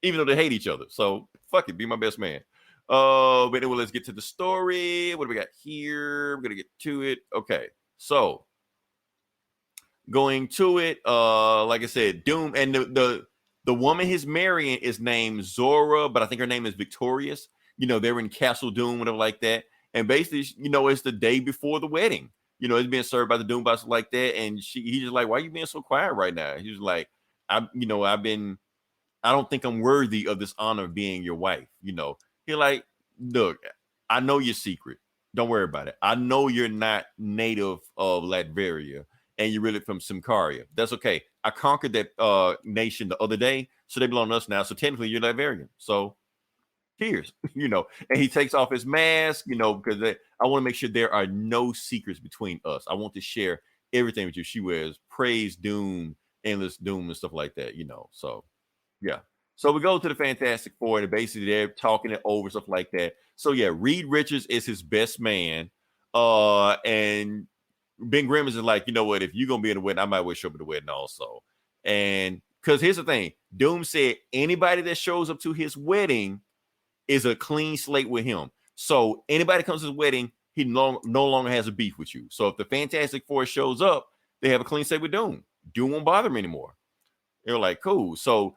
even though they hate each other. So fuck it, be my best man. But anyway, let's get to the story. What do we got here? We're going to get to it. Okay. So going to it, like I said, Doom and the woman he's marrying is named Zora, but I think her name is Victorious. They're in Castle Doom, whatever like that. And basically, it's the day before the wedding. It's being served by the Doom boss like that. And he's just like, why are you being so quiet right now? He's like, I don't think I'm worthy of this honor of being your wife. He's like, look, I know your secret. Don't worry about it. I know you're not native of Latveria and you're really from Simcaria. That's okay. I conquered that nation the other day, so they belong to us now. So technically you're Latverian. So cheers, and he takes off his mask, because I want to make sure there are no secrets between us. I want to share everything with you. She wears praise Doom, endless Doom and stuff like that, so yeah. So we go to the Fantastic Four, and basically they're talking it over, stuff like that. So yeah, Reed Richards is his best man. And Ben Grimm is like, you know what, if you're gonna be in the wedding, I might well show up at the wedding also. And because here's the thing, Doom said anybody that shows up to his wedding is a clean slate with him. So anybody that comes to his wedding, he no longer has a beef with you. So if the Fantastic Four shows up, they have a clean slate with Doom. Doom won't bother him anymore. They're like, cool. So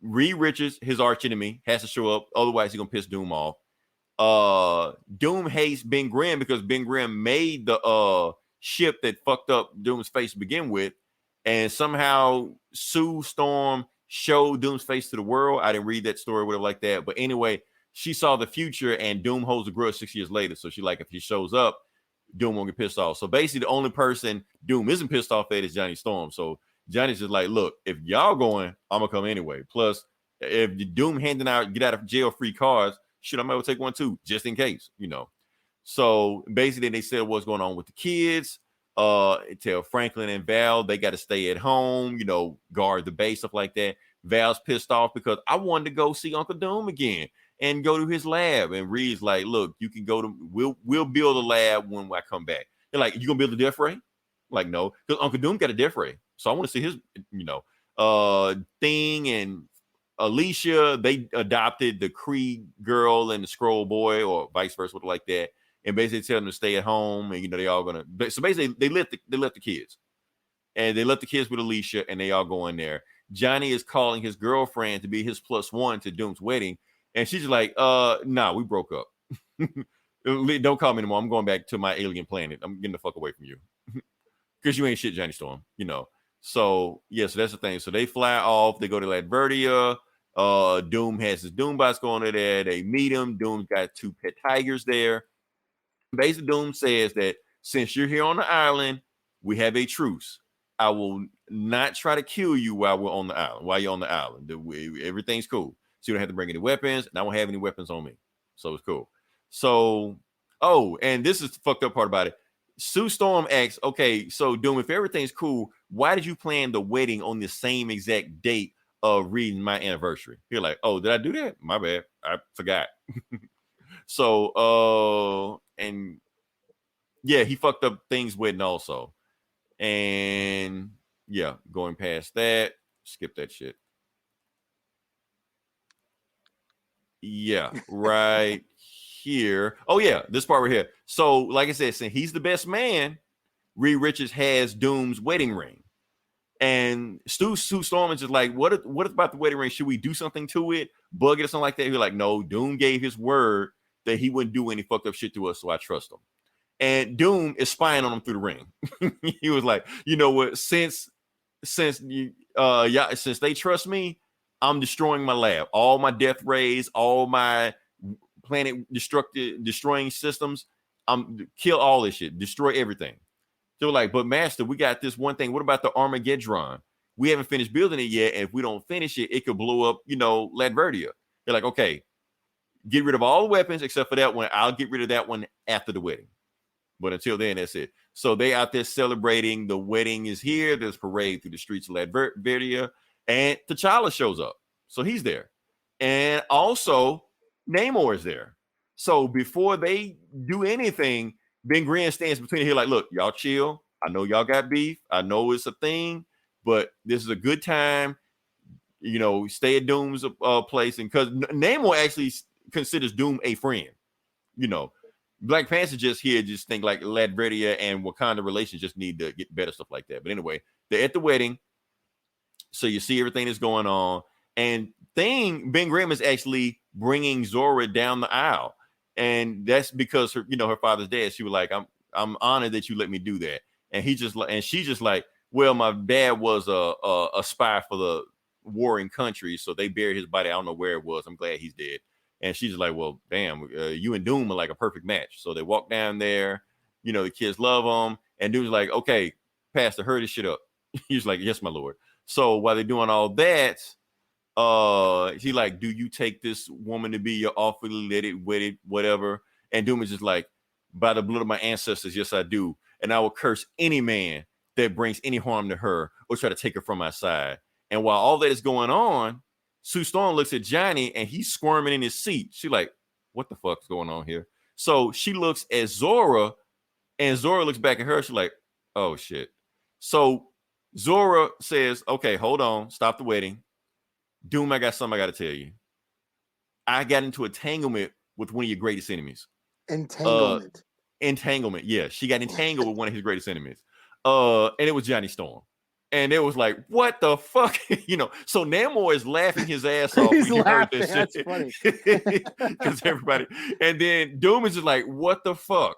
Reed Richards, his arch enemy, has to show up. Otherwise, he's gonna piss Doom off. Doom hates Ben Grimm because Ben Grimm made the ship that fucked up Doom's face to begin with, and somehow Sue Storm showed Doom's face to the world. I didn't read that story, whatever like that. But anyway, she saw the future, and Doom holds a grudge 6 years later. So she like, if he shows up, Doom won't get pissed off. So basically, the only person Doom isn't pissed off at is Johnny Storm. So Johnny's just like, look, if y'all going, I'm gonna come anyway. Plus, if the Doom handing out get out of jail free cards, shit, I might well take one too, just in case, So basically, they said what's going on with the kids. Tell Franklin and Val they got to stay at home, guard the base, stuff like that. Val's pissed off because I wanted to go see Uncle Doom again and go to his lab. And Reed's like, look, you can go to, we'll build a lab when I come back. They're like, you gonna build a death ray? Like, no, because Uncle Doom got a death ray. So I want to see his, Thing and Alicia, they adopted the Kree girl and the Skrull boy, or vice versa, like that, and basically tell them to stay at home. And they all gonna. So basically, they left the kids, and they left the kids with Alicia, and they all go in there. Johnny is calling his girlfriend to be his +1 to Doom's wedding, and she's like, "Nah, we broke up. Don't call me anymore. I'm going back to my alien planet. I'm getting the fuck away from you, because you ain't shit, Johnny Storm. So yeah, so that's the thing. So they fly off. They go to Latveria. Doom has his Doombots going to there. They meet him. Doom's got 2 pet tigers there. Basically, Doom says that since you're here on the island, we have a truce. I will not try to kill you while we're on the island. While you're on the island, everything's cool. So you don't have to bring any weapons, and I won't have any weapons on me. So it's cool. So, and this is the fucked up part about it. Sue Storm asks, okay, so Doom, if everything's cool, why did you plan the wedding on the same exact date of reading my anniversary? You're like, oh, did I do that? My bad. I forgot. So, and yeah, he fucked up Thing's wedding also. And yeah, going past that, skip that shit. Yeah, right here. Oh yeah, this part right here. So, like I said, since he's the best man, Reed Richards has Doom's wedding ring, and Sue Storm is just like, what about the wedding ring? Should we do something to it, bug it or something like that? He's like, no, Doom gave his word that he wouldn't do any fucked up shit to us, so I trust him. And Doom is spying on him through the ring. He was like, you know what? Since they trust me, I'm destroying my lab, all my death rays, all my planet destroying systems. I'm kill all this shit, destroy everything. They're like, but Master, we got this one thing. What about the Armageddon? We haven't finished building it yet. And if we don't finish it, it could blow up, Latveria. They're like, okay, get rid of all the weapons except for that one. I'll get rid of that one after the wedding. But until then, that's it. So they out there celebrating. The wedding is here. There's parade through the streets of Latveria. And T'Challa shows up. So he's there. And also, Namor is there. So before they do anything, Ben Grimm stands between here like, look, y'all chill. I know y'all got beef. I know it's a thing. But this is a good time. Stay at Doom's place. And because Namor actually considers Doom a friend. Black Panther just think like Latveria and Wakanda relations just need to get better, stuff like that. But anyway, they're at the wedding. So you see everything that's going on. And Ben Grimm is actually bringing Zora down the aisle. And that's because her father's dead. She was like, I'm honored that you let me do that. And she just like, well, my dad was a spy for the warring countries, so they buried his body. I don't know where it was. I'm glad he's dead. And she's like, well, damn, you and Doom are like a perfect match. So they walk down there. The kids love them. And Doom's like, okay, Pastor, hurry this shit up. He's like, yes, my Lord. So while they're doing all that, he's like, do you take this woman to be your awfully wedded, whatever? And Doom is just like, by the blood of my ancestors, yes, I do. And I will curse any man that brings any harm to her or try to take her from my side. And while all that is going on, Sue Storm looks at Johnny and he's squirming in his seat. She's like, what the fuck's going on here? So she looks at Zora and Zora looks back at her. She's like, oh shit. So Zora says, okay, hold on. Stop the wedding. Doom, I got something I got to tell you. I got into entanglement with one of your greatest enemies. Entanglement. Yeah, she got entangled with one of his greatest enemies. And it was Johnny Storm. And it was like, what the fuck? So Namor is laughing his ass off. He's laughing. That's funny. Because everybody. And then Doom is just like, what the fuck?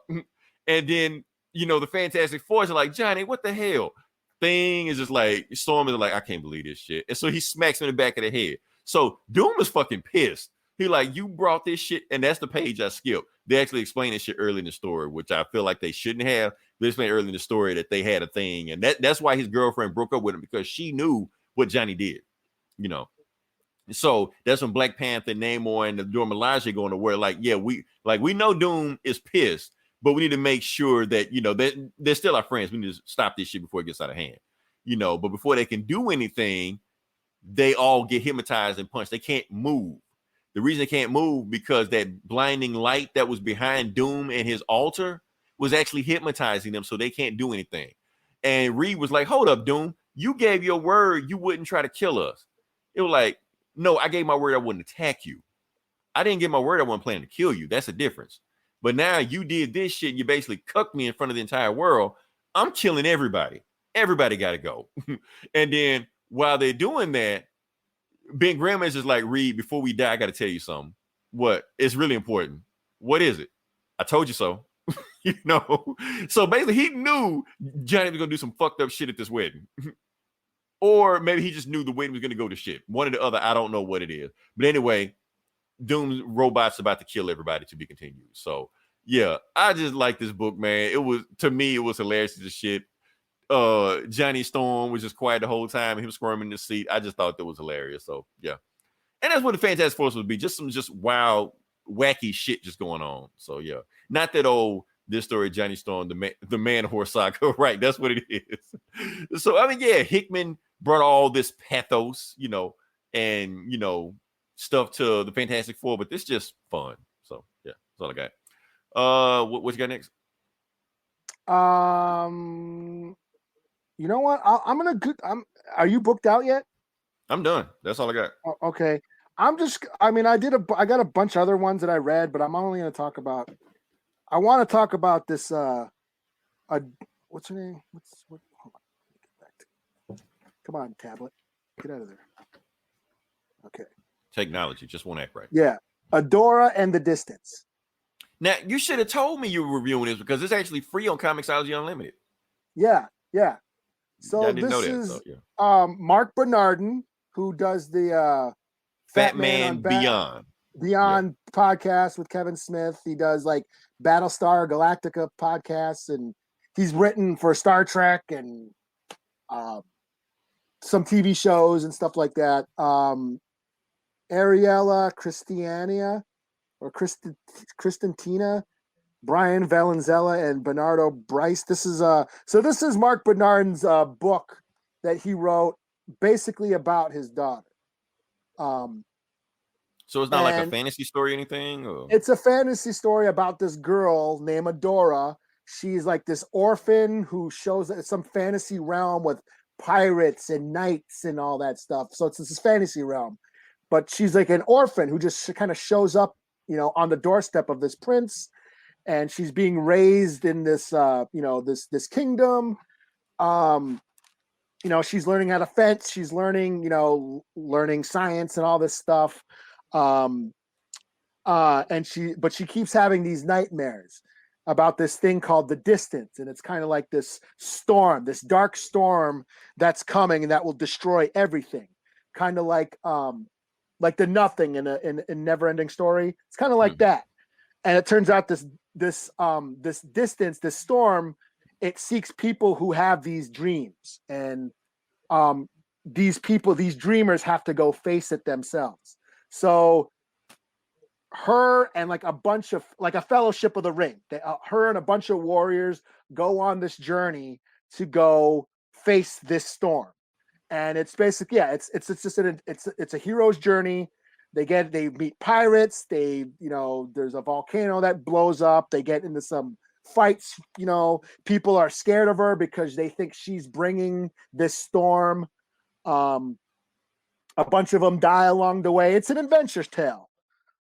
And then, the Fantastic Four are like, Johnny, what the hell? Thing is just like, Storm is like, I can't believe this shit. And so he smacks him in the back of the head. So Doom is fucking pissed. He like, you brought this shit. And that's the page I skipped. They actually explained this shit early in the story, which I feel like they shouldn't have. They explained early in the story that they had a thing. And that's why his girlfriend broke up with him, because she knew what Johnny did, So that's when Black Panther, Namor, and the Dora Milaje going to where like, yeah, we know Doom is pissed, but we need to make sure that, that they're still our friends. We need to stop this shit before it gets out of hand, but before they can do anything, they all get hypnotized and punched. They can't move. The reason they can't move because that blinding light that was behind Doom and his altar was actually hypnotizing them, so they can't do anything. And Reed was like, hold up, Doom. You gave your word you wouldn't try to kill us. It was like, no, I gave my word I wouldn't attack you. I didn't give my word I wasn't planning to kill you. That's the difference. But now you did this shit. You basically cucked me in front of the entire world. I'm killing everybody. Everybody got to go. And then while they're doing that, Ben Grimm is just like, Reed, before we die, I got to tell you something. What? It's really important. What is it? I told you so. So basically he knew Johnny was going to do some fucked up shit at this wedding. Or maybe he just knew the wedding was going to go to shit. One or the other. I don't know what it is. But anyway, Doom's robot's about to kill everybody, to be continued. So yeah, I just like this book, man. To me, it was hilarious as shit. Johnny Storm was just quiet the whole time. He was squirming in the seat. I just thought that was hilarious. So yeah. And that's what the Fantastic Four would be. Just some wild, wacky shit just going on. So yeah. Not that this story, Johnny Storm, the man horse saga. Right. That's what it is. So I mean, yeah, Hickman brought all this pathos, and stuff to the Fantastic Four, but this just fun. So yeah, that's all I got. What you got next? You know what? Are you booked out yet? I'm done. That's all I got. Okay. I got a bunch of other ones that I read, but I'm only going to talk about. I want to talk about this. What's her name? Hold on. Get back to. Come on, tablet. Get out of there. Okay. Technology just won't act right. Yeah. Adora and the Distance. Now you should have told me you were reviewing this because it's actually free on Comixology Unlimited. Yeah. So I didn't know this that, is yeah. Mark Bernardin, who does the Fat Man Beyond podcast with Kevin Smith. He does like Battlestar Galactica podcasts, and he's written for Star Trek and some TV shows and stuff like that. Ariella Christiania or Christentina, Brian Valenzuela, and Bernardo Bryce. This is Mark Bernardin's book that he wrote basically about his daughter. So it's not like a fantasy story or anything? Or? It's a fantasy story about this girl named Adora. She's like this orphan who shows that it's some fantasy realm with pirates and knights and all that stuff. So it's this fantasy realm. But she's like an orphan who just kind of shows up, on the doorstep of this prince. And she's being raised in this, this kingdom. she's learning how to fence. She's learning, learning science and all this stuff. And she keeps having these nightmares about this thing called the distance. And it's kind of like this storm, this dark storm that's coming and that will destroy everything. Kind of like the nothing in a never ending story. It's kind of like that. And it turns out this distance, this storm, it seeks people who have these dreams, and these dreamers have to go face it themselves. So her and like a fellowship of the ring, her and a bunch of warriors go on this journey to go face this storm. And it's basically, it's a hero's journey. They meet pirates. There's a volcano that blows up. They get into some fights. People are scared of her because they think she's bringing this storm. A bunch of them die along the way. It's an adventure tale.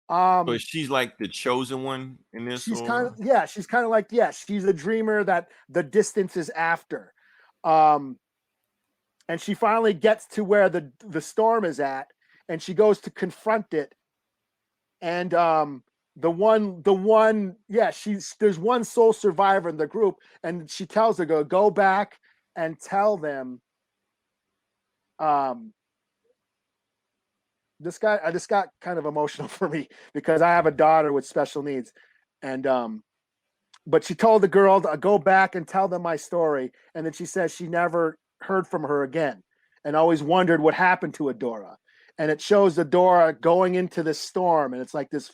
But she's like the chosen one in this. She's kind of like, she's a dreamer that the distance is after. And she finally gets to where the storm is at, and she goes to confront it. And there's one sole survivor in the group, and she tells her, go back and tell them. This got kind of emotional for me because I have a daughter with special needs, and but she told the girl to go back and tell them my story, and then she says she never heard from her again, and always wondered what happened to Adora. And it shows Adora going into this storm, and it's like this,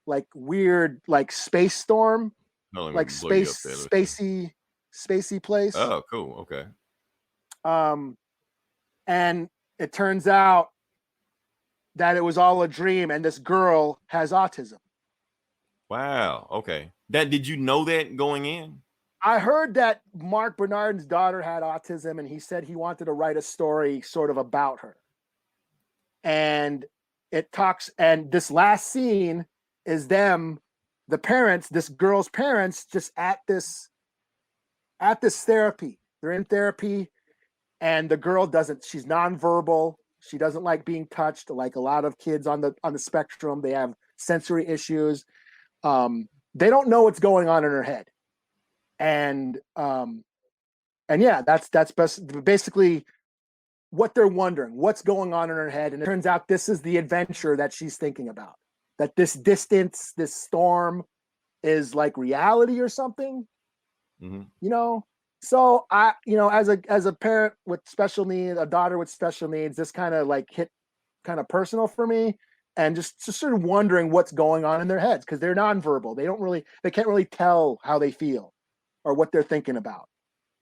like weird, like space storm, like spacey place. Oh, cool. Okay. And it turns out that it was all a dream, and this girl has autism. Wow. Okay. Did you know that going in? I heard that Mark Bernardin's daughter had autism, and he said he wanted to write a story sort of about her. And and this last scene is them, the parents, this girl's parents, just at this therapy. They're in therapy, and the girl she's nonverbal. She doesn't like being touched. Like a lot of kids on the spectrum, they have sensory issues. They don't know what's going on in her head. And that's basically what they're wondering, what's going on in her head. And it turns out this is the adventure that she's thinking about, that this distance, this storm is like reality or something, So I, as a parent with special needs, a daughter with special needs, this kind of like hit kind of personal for me, and just sort of wondering what's going on in their heads, because they're nonverbal. They can't really tell how they feel or what they're thinking about.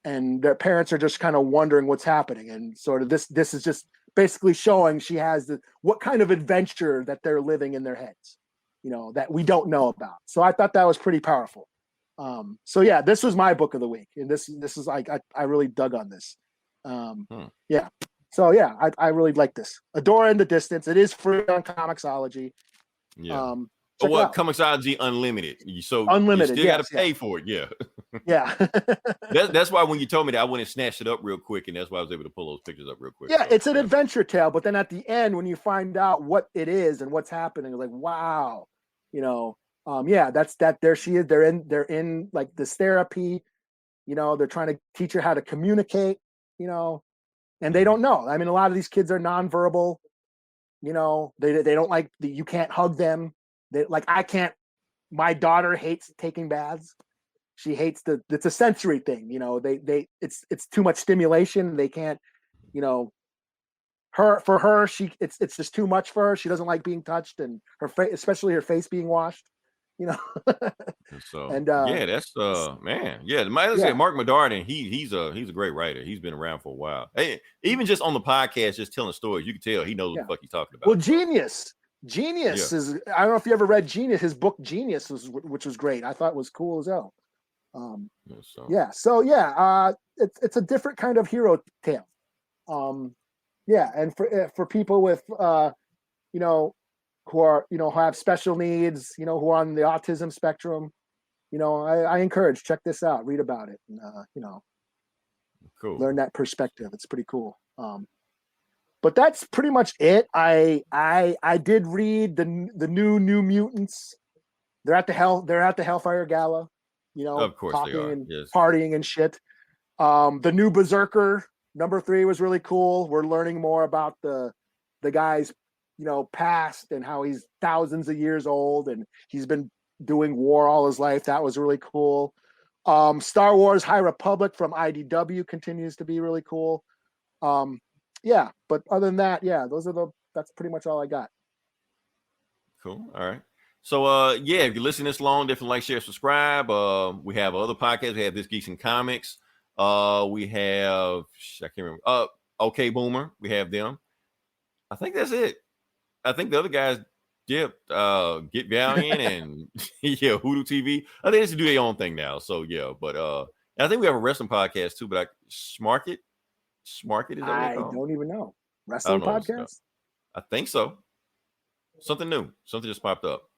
And their parents are just kind of wondering what's happening. And sort of this is just basically showing she has what kind of adventure that they're living in their heads, that we don't know about. So I thought that was pretty powerful. So yeah, this was my book of the week, and this is like I really dug on this. Yeah. So yeah, I really like this. Adora in the Distance. It is free on Comixology. Yeah. Comixology Unlimited. So Unlimited. You still got to pay for it. Yeah. Yeah. that's why when you told me that, I went and snatched it up real quick, and that's why I was able to pull those pictures up real quick. Yeah, so, it's an adventure tale, but then at the end, when you find out what it is and what's happening, it's like, wow, that's that. There she is. They're in like this therapy. They're trying to teach her how to communicate. And they don't know. I mean, a lot of these kids are nonverbal. They don't like you can't hug them. I can't. My daughter hates taking baths. She hates it's a sensory thing. It's too much stimulation. They can't. For her, it's just too much for her. She doesn't like being touched, and her face, especially her face being washed. So and that's man, Mark Bernardin, he's a great writer. He's been around for a while. Hey, even just on the podcast, just telling stories, you can tell he knows what the fuck he's talking about. Well, Genius is, I don't know if you ever read Genius, his book Genius which was great. I thought was cool as hell. It's a different kind of hero tale. And for people with who are who have special needs, who are on the autism spectrum, I encourage, check this out, read about it, and Cool. Learn that perspective. It's pretty cool. But that's pretty much it. I did read the new New Mutants. They're at the Hellfire Gala, Of course talking they are. and Yes. partying and shit. The new Berserker #3 was really cool. We're learning more about the guy's past and how he's thousands of years old and he's been doing war all his life. That was really cool. Star Wars High Republic from IDW continues to be really cool. Yeah, but other than that, that's pretty much all I got. Cool. All right. So if you're listening this long, definitely like, share, subscribe. We have other podcasts. We have This Geeks and Comics. We have I can't remember. Okay Boomer. We have them. I think that's it. I think the other guys dipped. Get Valiant and Hoodoo TV. I think they should do their own thing now. So but I think we have a wrestling podcast too. But Smarket is that what they call? I don't even know. Wrestling podcast? I think so. Something new. Something just popped up.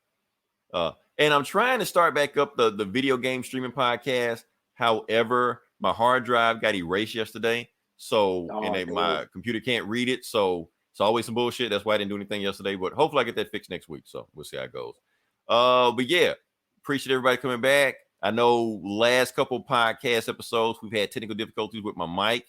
And I'm trying to start back up the video game streaming podcast. However, my hard drive got erased yesterday. So my computer can't read it. So it's always some bullshit. That's why I didn't do anything yesterday. But hopefully I get that fixed next week. So we'll see how it goes. But yeah, appreciate everybody coming back. I know last couple podcast episodes, we've had technical difficulties with my mic.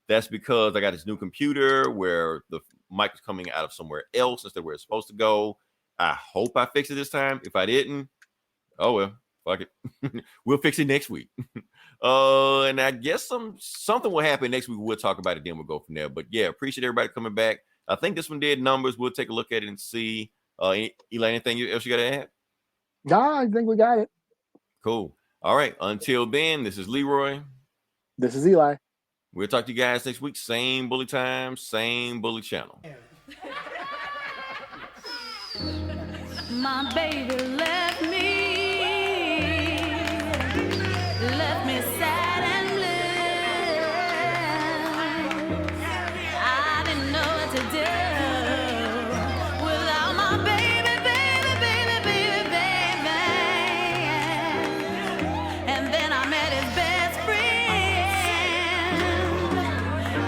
That's because I got this new computer where the mic is coming out of somewhere else instead of where it's supposed to go. I hope I fix it this time. If I didn't, oh well, fuck it. We'll fix it next week. And I guess something will happen next week. We'll talk about it, then we'll go from there. But yeah, appreciate everybody coming back. I think this one did numbers. We'll take a look at it and see. Eli, anything else you got to add? Nah, I think we got it. Cool. All right. Until then, this is Leroy. This is Eli. We'll talk to you guys next week. Same bully time, same bully channel. My baby left me sad and blue. I didn't know what to do without my baby. And then I met his best friend,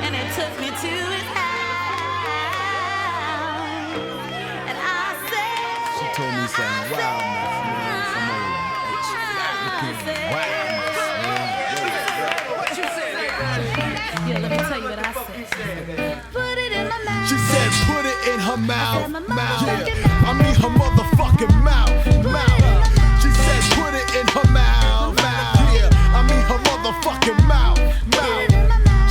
and it took me to his house, and I said, She told me some wildness, man. Some yeah, let me tell you what I said. Put it in my mouth. She said, put it in her mouth. I said, my mouth. Yeah, I mean her motherfucking mouth. She said, put it in her mouth. Yeah, I mean her motherfucking mouth.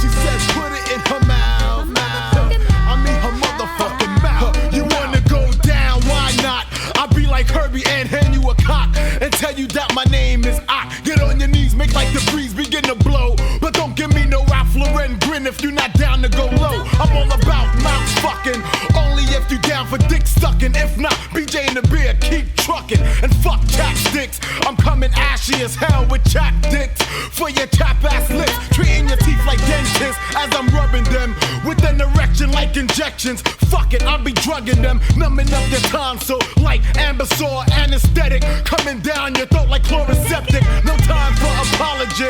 She said, put it in her mouth. I mean her motherfucking mouth. You wanna go down? Why not? I'll be like Herbie and hand you a cock and tell you that my name is I. Get on your knees, make like the breeze begin to blow. But don't give me no Ralph Lauren grin if you're not down to go low. I'm all about mouth fucking, only if you down for dick sucking. If not, BJ and the beer keep trucking and fuck chapsticks. I'm coming ashy as hell with chap dicks for your chap ass lips, treating your teeth like dentists as I'm rubbing them with an erection like injections. Fuck it, I'll be drugging them, numbing up your tonsil like Ambisor anesthetic, coming down your throat like chloroseptic. No time for apology,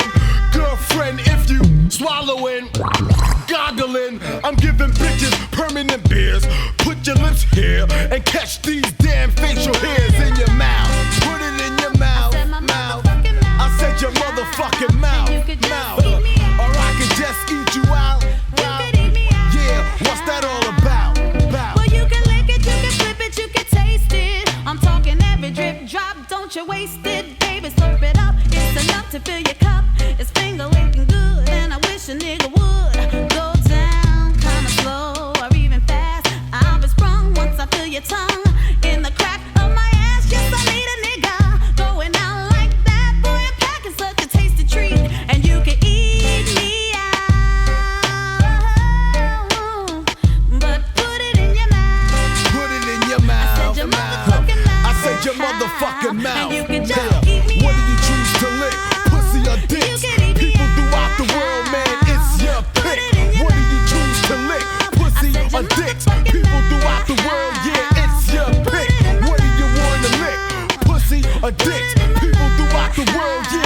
girlfriend. If you swallowing, goggling, I'm giving bitches permanent beers. Put your lips here and catch these damn facial hairs in your mouth. Put it in your mouth, mouth. I said your motherfucking mouth, mouth. Or I could just eat you out. Yeah, what's that all about? Well, you can lick it, you can flip it, you can taste it. I'm talking every drip drop, don't you waste it, baby. Slurp it up, it's enough to fill your cup. It's finger licking good, and I wish a nigga would go down kinda slow or even fast. I'll be sprung once I feel your tongue in the crack of my ass. Yes, I need a nigga going out like that. Boy, I'm packing such a tasty treat, and you can eat me out, but put it in your mouth. Put it in your mouth. I said your motherfucking mouth. I said your motherfucking mouth. And you can just eat me What do you out. choose to lick? Pussy or dicks? You can eat me People throughout the out. world, man, it's your Put pick. it in your What do you choose to lick? Pussy I said or your dicks? motherfucking People throughout the world, yeah, it's your Put pick. it in my What do you wanna lick? Pussy or dicks? in my People throughout the world, yeah,